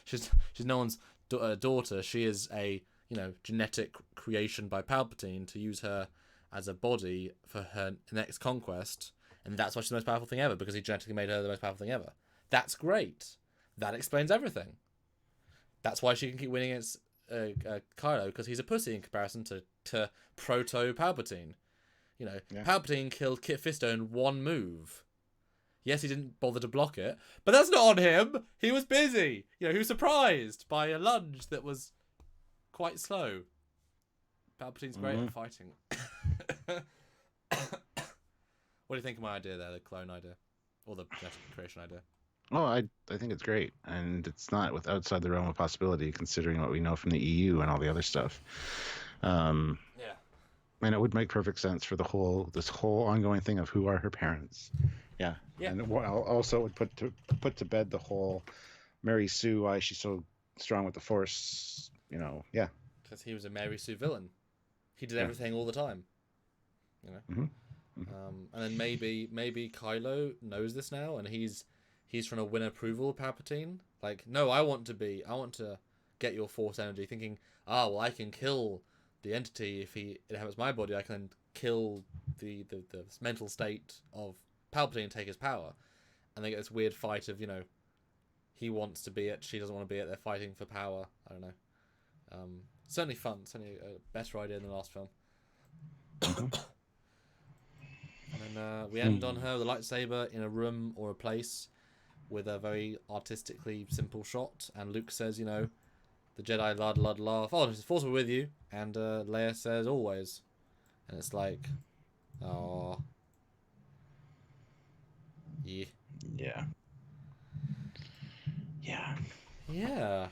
[SPEAKER 1] she's no one's daughter. She is a, you know, genetic creation by Palpatine to use her as a body for her next conquest, and that's why she's the most powerful thing ever, because he genetically made her the most powerful thing ever. That's great. That explains everything. That's why she can keep winning against Kylo, because he's a pussy in comparison to proto Palpatine. You know, yeah. Palpatine killed Kit Fisto in one move. Yes, he didn't bother to block it, but that's not on him. He was busy. You know, he was surprised by a lunge that was quite slow. Palpatine's great at fighting. What do you think of my idea there, the clone idea? Or the genetic creation idea?
[SPEAKER 2] Oh, I think it's great. And it's not outside the realm of possibility, considering what we know from the EU and all the other stuff. Yeah. And it would make perfect sense for this whole ongoing thing of who are her parents. Yeah. And it also would put to bed the whole Mary Sue, why she's so strong with the Force, you know, yeah.
[SPEAKER 1] Because he was a Mary Sue villain. He did everything all the time. You know?
[SPEAKER 2] Mm-hmm.
[SPEAKER 1] And then maybe Kylo knows this now, and he's trying to win approval of Palpatine. Like, no, I want to get your Force energy, thinking, well, I can kill the entity if it inhabits my body. I can kill the mental state of Palpatine and take his power. And they get this weird fight of, you know, he wants to be it, she doesn't want to be it. They're fighting for power. I don't know. Certainly fun. Certainly a better idea than the last film. And then we end on her with a lightsaber in a room or a place with a very artistically simple shot. And Luke says, you know, the Jedi laugh. Oh, the Force will be with you. And Leia says, always. And it's like, oh. Yeah.
[SPEAKER 2] Yeah. Yeah.
[SPEAKER 1] Yeah.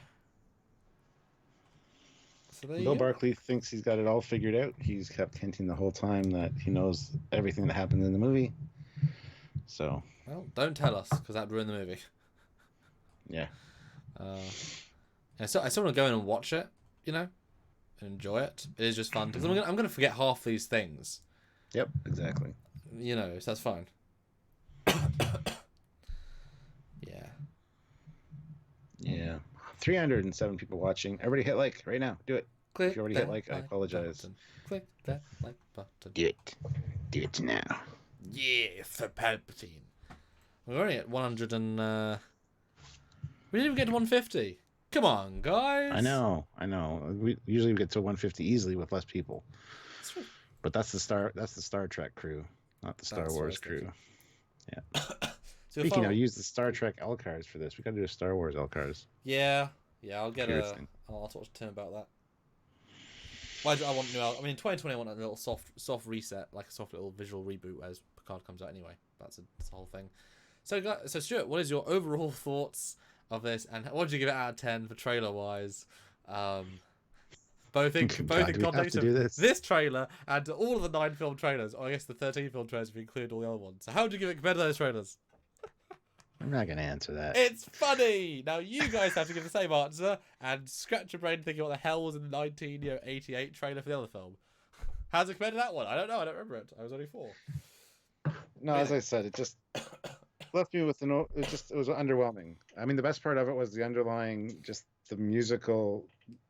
[SPEAKER 1] So
[SPEAKER 2] Bill Barkley thinks he's got it all figured out. He's kept hinting the whole time that he knows everything that happened in the movie. So.
[SPEAKER 1] Well, don't tell us, because that'd ruin the movie.
[SPEAKER 2] Yeah.
[SPEAKER 1] And so I still want to go in and watch it, you know? and enjoy it. It is just fun because I'm gonna forget half these things.
[SPEAKER 2] Yep, exactly.
[SPEAKER 1] You know, so that's fine. Yeah.
[SPEAKER 2] Yeah. 307 people watching. Everybody hit like right now. Do it.
[SPEAKER 1] Click
[SPEAKER 2] If you already hit like, I apologize.
[SPEAKER 1] button. Click that like button.
[SPEAKER 2] Do it. Do it now.
[SPEAKER 1] Yeah, for Palpatine. We're already at 100 and... We didn't even get to 150. Come on, guys.
[SPEAKER 2] I know. We usually get to 150 easily with less people. But that's the Star Trek crew, not the Star Wars crew. Yeah.
[SPEAKER 1] So
[SPEAKER 2] Speaking of, use the Star Trek L cards for this. We gotta do a Star Wars L cards.
[SPEAKER 1] Yeah, I'll get I'll talk to Tim about that. Why do I want new? I mean, in 2020, I want a little soft reset, like a soft little visual reboot as Picard comes out. Anyway, that's the whole thing. So Stuart, what is your overall thoughts of this, and what did you give it out of 10 for trailer wise? Both in context of this trailer and all of the 9 film trailers, or I guess the 13 film trailers if you include all the other ones. So how would you give it compared to those trailers?
[SPEAKER 2] I'm not gonna answer that.
[SPEAKER 1] It's funny. Now you guys have to give the same answer and scratch your brain thinking what the hell was in the 1988 trailer for the other film. How's it compared to that one? I don't know. I don't remember it. I was only 4.
[SPEAKER 2] No, as I said, it just left me with it was underwhelming. I mean, the best part of it was the underlying, just the musical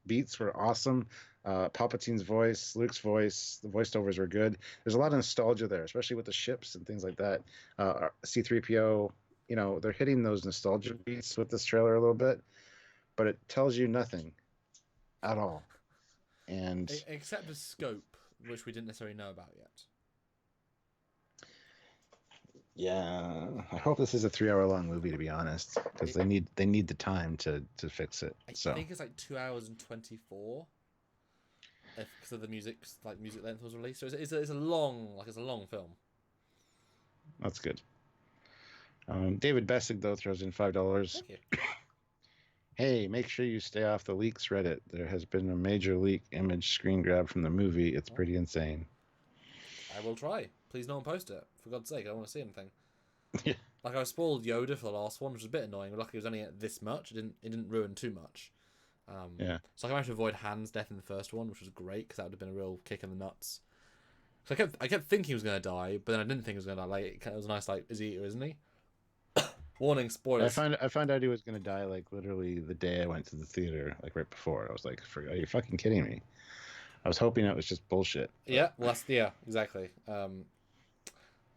[SPEAKER 2] beats were awesome. Palpatine's voice, Luke's voice, the voiceovers were good. There's a lot of nostalgia there, especially with the ships and things like that. C-3PO. You know, they're hitting those nostalgia beats with this trailer a little bit, but it tells you nothing at all. And
[SPEAKER 1] except the scope, which we didn't necessarily know about yet.
[SPEAKER 2] Yeah, I hope this is a 3-hour-long movie, to be honest, because they need the time to fix it.
[SPEAKER 1] I think it's like 2 hours and 24. Because of the music length was released, so it's a long film.
[SPEAKER 2] That's good. David Bessig, though, throws in $5.
[SPEAKER 1] Thank you.
[SPEAKER 2] Hey, make sure you stay off the leaks Reddit. There has been a major leak image screen grab from the movie. It's pretty insane.
[SPEAKER 1] I will try. Please no one post it. For God's sake, I don't want to see anything.
[SPEAKER 2] Yeah.
[SPEAKER 1] Like, I spoiled Yoda for the last one, which was a bit annoying. But luckily, it was only at this much. It didn't ruin too much.
[SPEAKER 2] Yeah.
[SPEAKER 1] So I managed to avoid Han's death in the first one, which was great, because that would have been a real kick in the nuts. So I kept thinking he was going to die, but then I didn't think he was going to die. Like, it was nice, like, is he or isn't he? Warning, spoilers.
[SPEAKER 2] I found out he was going to die, like, literally the day I went to the theater, like, right before. I was like, are you fucking kidding me? I was hoping it was just bullshit.
[SPEAKER 1] Yeah, well, exactly. But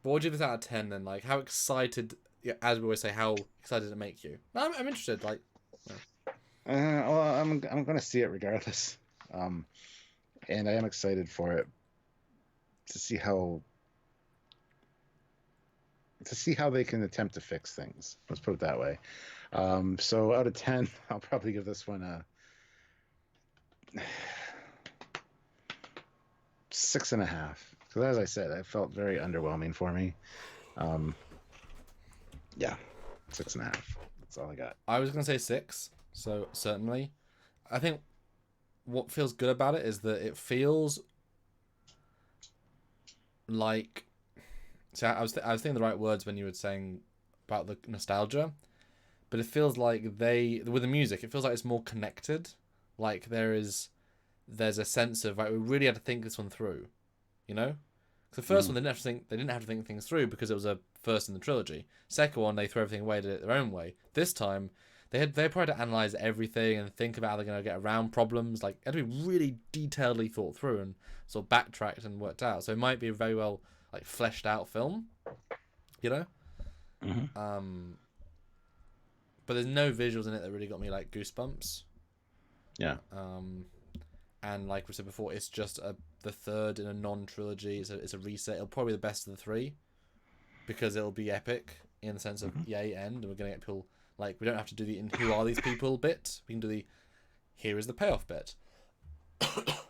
[SPEAKER 1] what would you give this out of 10 then? Like, how excited, as we always say, how excited did it make you? I'm interested, like... Yeah.
[SPEAKER 2] Well, I'm going to see it regardless. And I am excited for it to see how they can attempt to fix things. Let's put it that way. So out of 10, I'll probably give this one a 6.5. Because as I said, it felt very underwhelming for me. Yeah, 6.5. That's all I got.
[SPEAKER 1] I was going to say 6, so certainly. I think what feels good about it is that it feels like... So I was thinking the right words when you were saying about the nostalgia, but it feels like with the music, it feels like it's more connected. Like there's a sense of, like, we really had to think this one through, you know? 'Cause the first one they didn't have to think things through because it was a first in the trilogy. Second one, they threw everything away, did it their own way. This time they probably had to analyze everything and think about how they're going to get around problems. Like, it had to be really detailedly thought through and sort of backtracked and worked out. So it might be a very well, like, fleshed out film, you know?
[SPEAKER 2] Mm-hmm.
[SPEAKER 1] But there's no visuals in it that really got me, like, goosebumps.
[SPEAKER 2] Yeah.
[SPEAKER 1] And like we said before, it's just the third in a non-trilogy. It's a reset. It'll probably be the best of the 3 because it'll be epic in the sense of yay end, and we're gonna get people, like, we don't have to do the who are these people bit. We can do the here is the payoff bit. But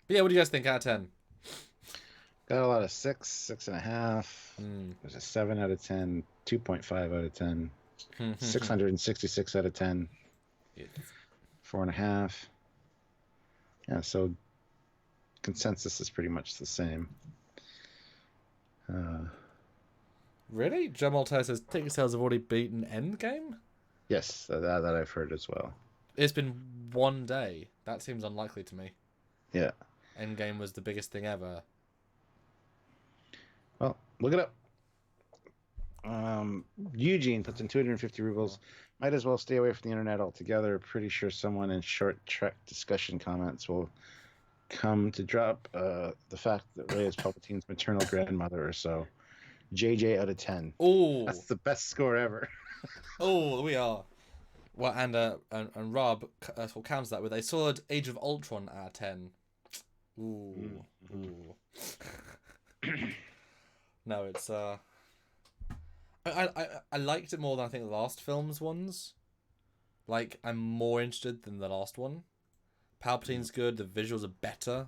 [SPEAKER 1] yeah, what do you guys think out of 10?
[SPEAKER 2] Got a lot of 6, 6.5. There's a 7 out of 10, 2.5 out of 10, 666 out of 10, 4.5. Yeah, so consensus is pretty much the same.
[SPEAKER 1] Really? Jamal Taylor says Ticket sales have already beaten Endgame?
[SPEAKER 2] Yes, that I've heard as well.
[SPEAKER 1] It's been one day. That seems unlikely to me.
[SPEAKER 2] Yeah.
[SPEAKER 1] Endgame was the biggest thing ever.
[SPEAKER 2] Well, look it up. Eugene puts in 250 rubles. Might as well stay away from the internet altogether. Pretty sure someone in short Trek discussion comments will come to drop the fact that Rey is Palpatine's maternal grandmother or so. JJ out of 10.
[SPEAKER 1] Oh,
[SPEAKER 2] That's the best score ever.
[SPEAKER 1] oh, we are. Well, and Rob sort of counters that with a solid Age of Ultron out of 10. Ooh, ooh. No, it's I liked it more than I think the last film's ones. Like, I'm more interested than the last one. Palpatine's good. The visuals are better.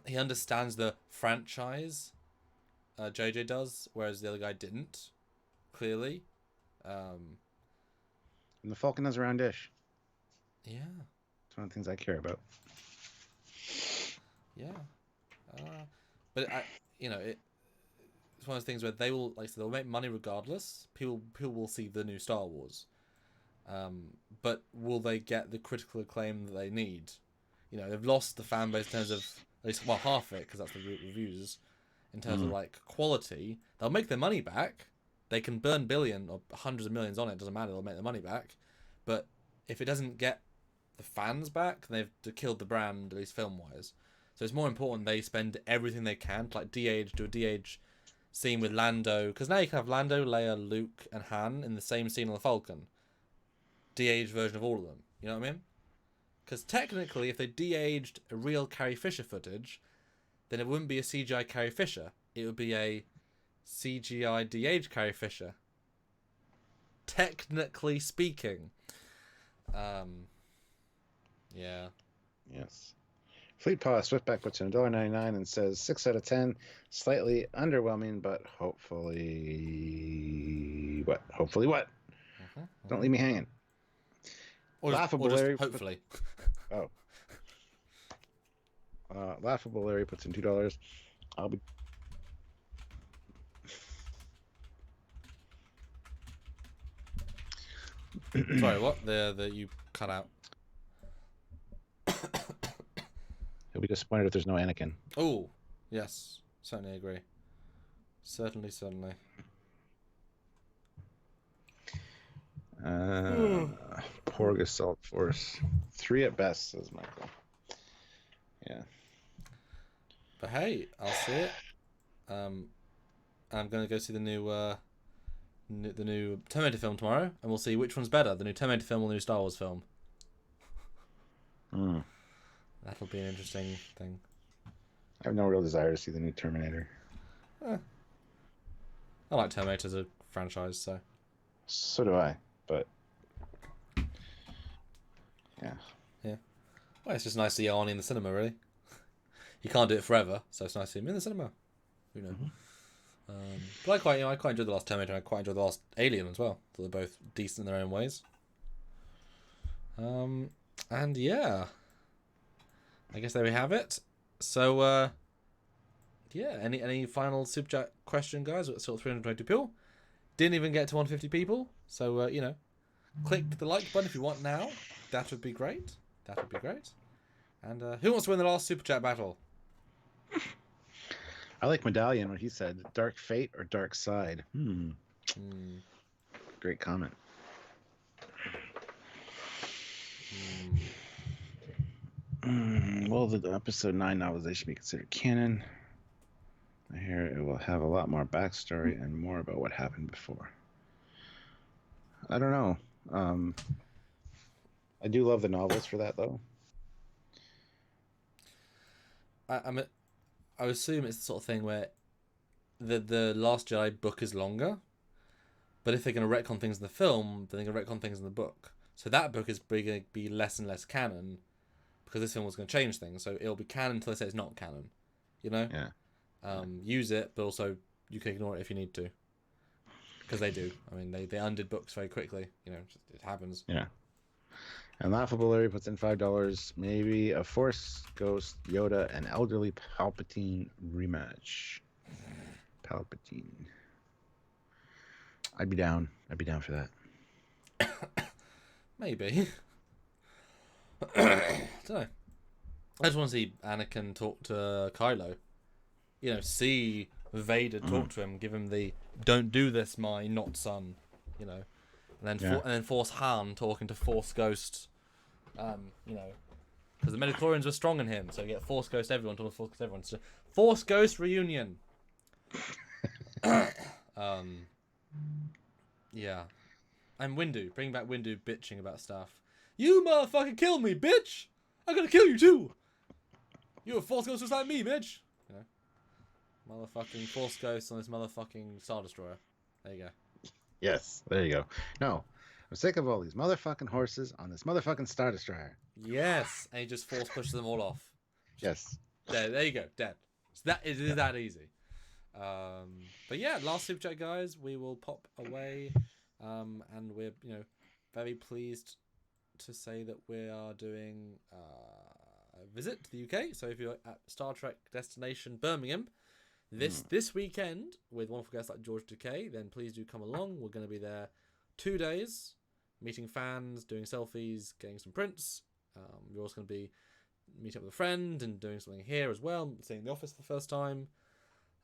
[SPEAKER 1] He understands the franchise. JJ does, whereas the other guy didn't. Clearly.
[SPEAKER 2] And the Falcon has a round dish.
[SPEAKER 1] Yeah.
[SPEAKER 2] It's one of the things I care about.
[SPEAKER 1] Yeah. But it's one of those things where they will, like I said, they'll make money regardless. People will see the new Star Wars. But will they get the critical acclaim that they need? They've lost the fan base in terms of, at least, well, half of it, because that's the reviews. In terms of, like, quality, they'll make their money back. They can burn billion or hundreds of millions on it. Doesn't matter. They'll make their money back. But if it doesn't get the fans back, they've killed the brand, at least film-wise. So it's more important they spend everything they can to, like, do a de-age scene with Lando. Because now you can have Lando, Leia, Luke, and Han in the same scene on the Falcon. De-age version of all of them. You know what I mean? Because technically, if they de-aged a real Carrie Fisher footage, then it wouldn't be a CGI Carrie Fisher. It would be a CGI de-age Carrie Fisher. Technically speaking. Yeah.
[SPEAKER 2] Yes. Fleet Paw Swiftback puts in $1.99 and says 6 out of 10. Slightly underwhelming, but hopefully... What? Hopefully what? Don't leave me hanging. Laughable Larry.
[SPEAKER 1] Hopefully.
[SPEAKER 2] Oh. Laughable Larry puts in $2. I'll be...
[SPEAKER 1] Sorry, what? The you cut out.
[SPEAKER 2] He'll be disappointed if there's no Anakin.
[SPEAKER 1] Oh, yes. Certainly agree. Certainly.
[SPEAKER 2] Porg Assault Force. 3 at best, says Michael. Yeah.
[SPEAKER 1] But hey, I'll see it. I'm going to go see the new Terminator film tomorrow, and we'll see which one's better, the new Terminator film or the new Star Wars film. That'll be an interesting thing.
[SPEAKER 2] I have no real desire to see the new Terminator.
[SPEAKER 1] I like Terminator as a franchise, so.
[SPEAKER 2] So do I, but... Yeah.
[SPEAKER 1] Well, it's just nice to see Arnie in the cinema, really. You can't do it forever, so it's nice to see him in the cinema. Who knows? But I quite enjoyed the last Terminator, and I quite enjoyed the last Alien as well. So they're both decent in their own ways. And yeah, I guess there we have it. So yeah, any final super chat question, guys? We're sort of 320 people. Didn't even get to 150 people, so click the like button if you want now. That would be great. And who wants to win the last super chat battle?
[SPEAKER 2] I like Medallion when he said Dark Fate or Dark Side. Great comment. Will the episode 9 novelization be considered canon? I hear it will have a lot more backstory and more about what happened before. I don't know. I do love the novels for that, though.
[SPEAKER 1] I assume it's the sort of thing where the Last Jedi book is longer, but if they're going to retcon things in the film, then they're going to retcon things in the book. So that book is going to be less and less canon, because this film was going to change things. So it'll be canon until they say it's not canon.
[SPEAKER 2] Yeah.
[SPEAKER 1] Use it, but also you can ignore it if you need to, because they do. I mean, they undid books very quickly. It happens.
[SPEAKER 2] Yeah. And Laughable Larry puts in $5. Maybe a Force Ghost, Yoda, and elderly Palpatine rematch. Palpatine. I'd be down. I'd be down for that.
[SPEAKER 1] Maybe. I don't know. I just want to see Anakin talk to Kylo. You know, see Vader talk to him, give him the "Don't do this, my not son." You know, and then force Han talking to Force Ghost. You know, because the midichlorians were strong in him, so you get Force Ghost everyone talking to Force Ghost everyone. So Force Ghost reunion. Yeah, and Windu, bring back Windu bitching about stuff. You motherfucking kill me, bitch! I'm gonna kill you too. You're a Force Ghost just like me, bitch. You know, motherfucking Force Ghost on this motherfucking Star Destroyer. There you go.
[SPEAKER 2] Yes, there you go. No, I'm sick of all these motherfucking horses on this motherfucking Star Destroyer.
[SPEAKER 1] Yes, and he just force pushes them all off.
[SPEAKER 2] Yes.
[SPEAKER 1] There you go, dead. So that is that easy. But yeah, last super chat, guys. We will pop away, and we're very pleased to say that we are doing a visit to the UK. So if you're at Star Trek Destination Birmingham this weekend with wonderful guests like George Takei, then please do come along. We're going to be there 2 days, meeting fans, doing selfies, getting some prints. We're also going to be meeting up with a friend and doing something here as well, seeing the office for the first time.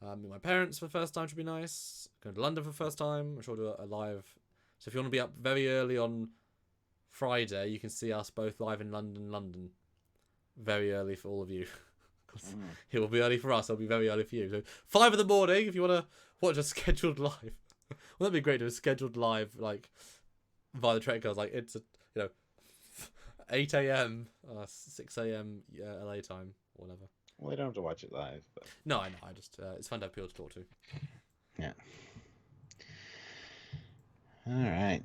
[SPEAKER 1] Meet my parents for the first time should be nice. Going to London for the first time. I'm sure we'll do a live. So if you want to be up very early on Friday, you can see us both live in London. Very early for all of you. It will be early for us. It'll be very early for you. So 5 in the morning if you want to watch a scheduled live. Well, that'd be great to do a scheduled live like via the Trek Girls. Like it's 8 a.m. 6 a.m. LA time or whatever.
[SPEAKER 2] Well, you don't have to watch it live. But...
[SPEAKER 1] No, I know. I just it's fun to have people to talk to.
[SPEAKER 2] Yeah. All right.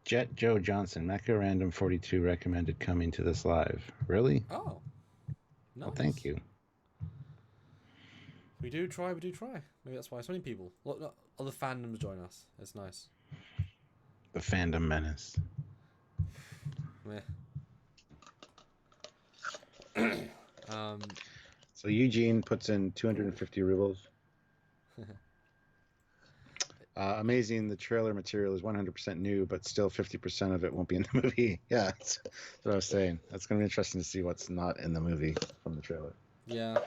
[SPEAKER 2] Jet Joe Johnson, Mecha Random 42 recommended coming to this live. Really?
[SPEAKER 1] Oh. Nice.
[SPEAKER 2] Well, thank you.
[SPEAKER 1] We do try. Maybe that's why so many people. Other fandoms join us. It's nice.
[SPEAKER 2] The fandom menace.
[SPEAKER 1] Yeah.
[SPEAKER 2] So Eugene puts in 250 rubles. Amazing. The trailer material is 100% new, but still 50% of it won't be in the movie. Yeah, that's what I was saying. That's going to be interesting to see what's not in the movie from the trailer.
[SPEAKER 1] Yeah.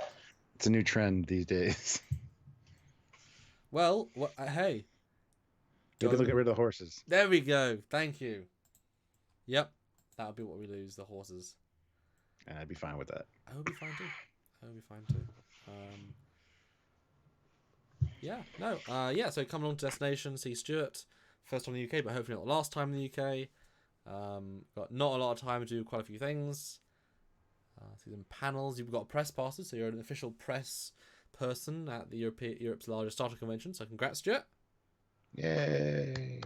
[SPEAKER 2] It's a new trend these days.
[SPEAKER 1] Well, hey.
[SPEAKER 2] Maybe they'll get rid of the horses.
[SPEAKER 1] There we go. Thank you. Yep. That would be what we lose, the horses.
[SPEAKER 2] And I'd be fine with that.
[SPEAKER 1] I would be fine too. So come along to Destination, see Stuart. First time in the UK, but hopefully not the last time in the UK. Got not a lot of time to do quite a few things. See some panels. You've got press passes, so you're an official press person at the Europe's largest Star Trek convention. So congrats, Stuart.
[SPEAKER 2] Yay!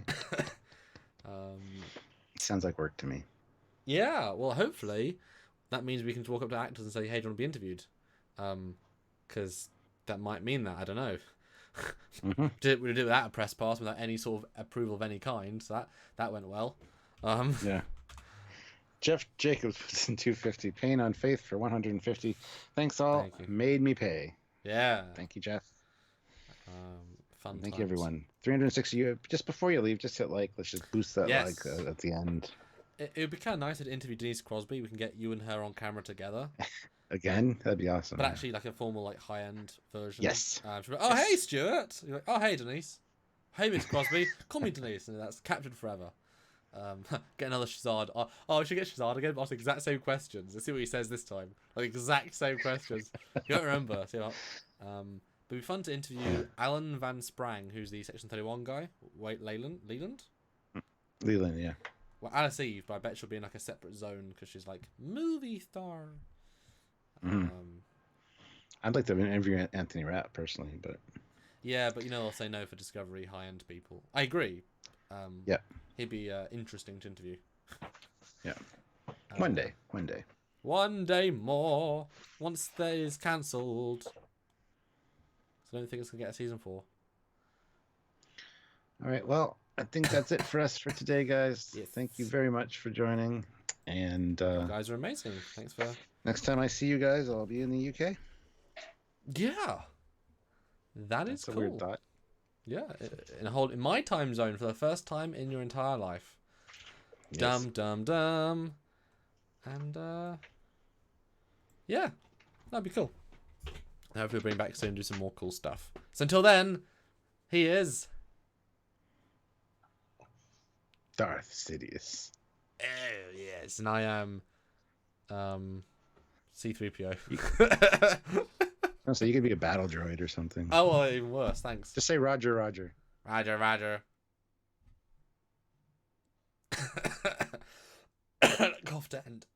[SPEAKER 2] Sounds like work to me.
[SPEAKER 1] Yeah, well, hopefully that means we can walk up to actors and say, "Hey, do you want to be interviewed?" Because that might mean that. I don't know. We did it without a press pass, without any sort of approval of any kind. So that went well.
[SPEAKER 2] Yeah. Jeff Jacobs puts in 250. Pain on Faith for 150. Thanks all.
[SPEAKER 1] Thank you.
[SPEAKER 2] Made me pay.
[SPEAKER 1] Yeah.
[SPEAKER 2] Thank you, Jeff.
[SPEAKER 1] Fun.
[SPEAKER 2] Thank you, everyone. 360. Just before you leave, just hit like. Let's just boost that like at the end.
[SPEAKER 1] It would be kind of nice to interview Denise Crosby. We can get you and her on camera together.
[SPEAKER 2] Again, that'd be awesome.
[SPEAKER 1] But actually, like a formal, like high-end version.
[SPEAKER 2] Yes.
[SPEAKER 1] Hey, Stuart. You're like, oh, hey, Denise. Hey, Miss Crosby. Call me Denise, and that's captured forever. Get another Shazard. Oh, we should get Shazard again. Ask the exact same questions. Let's see what he says this time. Like exact same questions. You don't remember. See what? But it'd be fun to interview Alan Van Sprang, who's the Section 31 guy. Wait, Leland.
[SPEAKER 2] Leland, yeah.
[SPEAKER 1] Well, Alice Eve, but I bet she'll be in like a separate zone because she's like movie star.
[SPEAKER 2] I'd like to interview Anthony Rapp personally, but
[SPEAKER 1] yeah, but I'll say no for Discovery high-end people. I agree.
[SPEAKER 2] Yeah,
[SPEAKER 1] he'd be interesting to interview.
[SPEAKER 2] Yeah, one day.
[SPEAKER 1] One day more. Once that is cancelled. So I don't think it's gonna get a season 4.
[SPEAKER 2] All right. Well, I think that's it for us for today, guys.
[SPEAKER 1] Yes.
[SPEAKER 2] Thank you very much for joining. And
[SPEAKER 1] you guys are amazing. Thanks for.
[SPEAKER 2] Next time I see you guys, I'll be in the UK.
[SPEAKER 1] Yeah, that's
[SPEAKER 2] cool.
[SPEAKER 1] A weird
[SPEAKER 2] thought.
[SPEAKER 1] Yeah, in my time zone for the first time in your entire life.
[SPEAKER 2] Yes.
[SPEAKER 1] Dum dum dum. And yeah, that'd be cool. I hope he'll bring back soon and do some more cool stuff. So until then, he is
[SPEAKER 2] Darth Sidious.
[SPEAKER 1] Oh yes, and I am C-3PO.
[SPEAKER 2] Oh, so you could be a battle droid or something.
[SPEAKER 1] Oh, well, even worse, thanks.
[SPEAKER 2] Just say Roger, Roger.
[SPEAKER 1] Roger, Roger. Cough to end.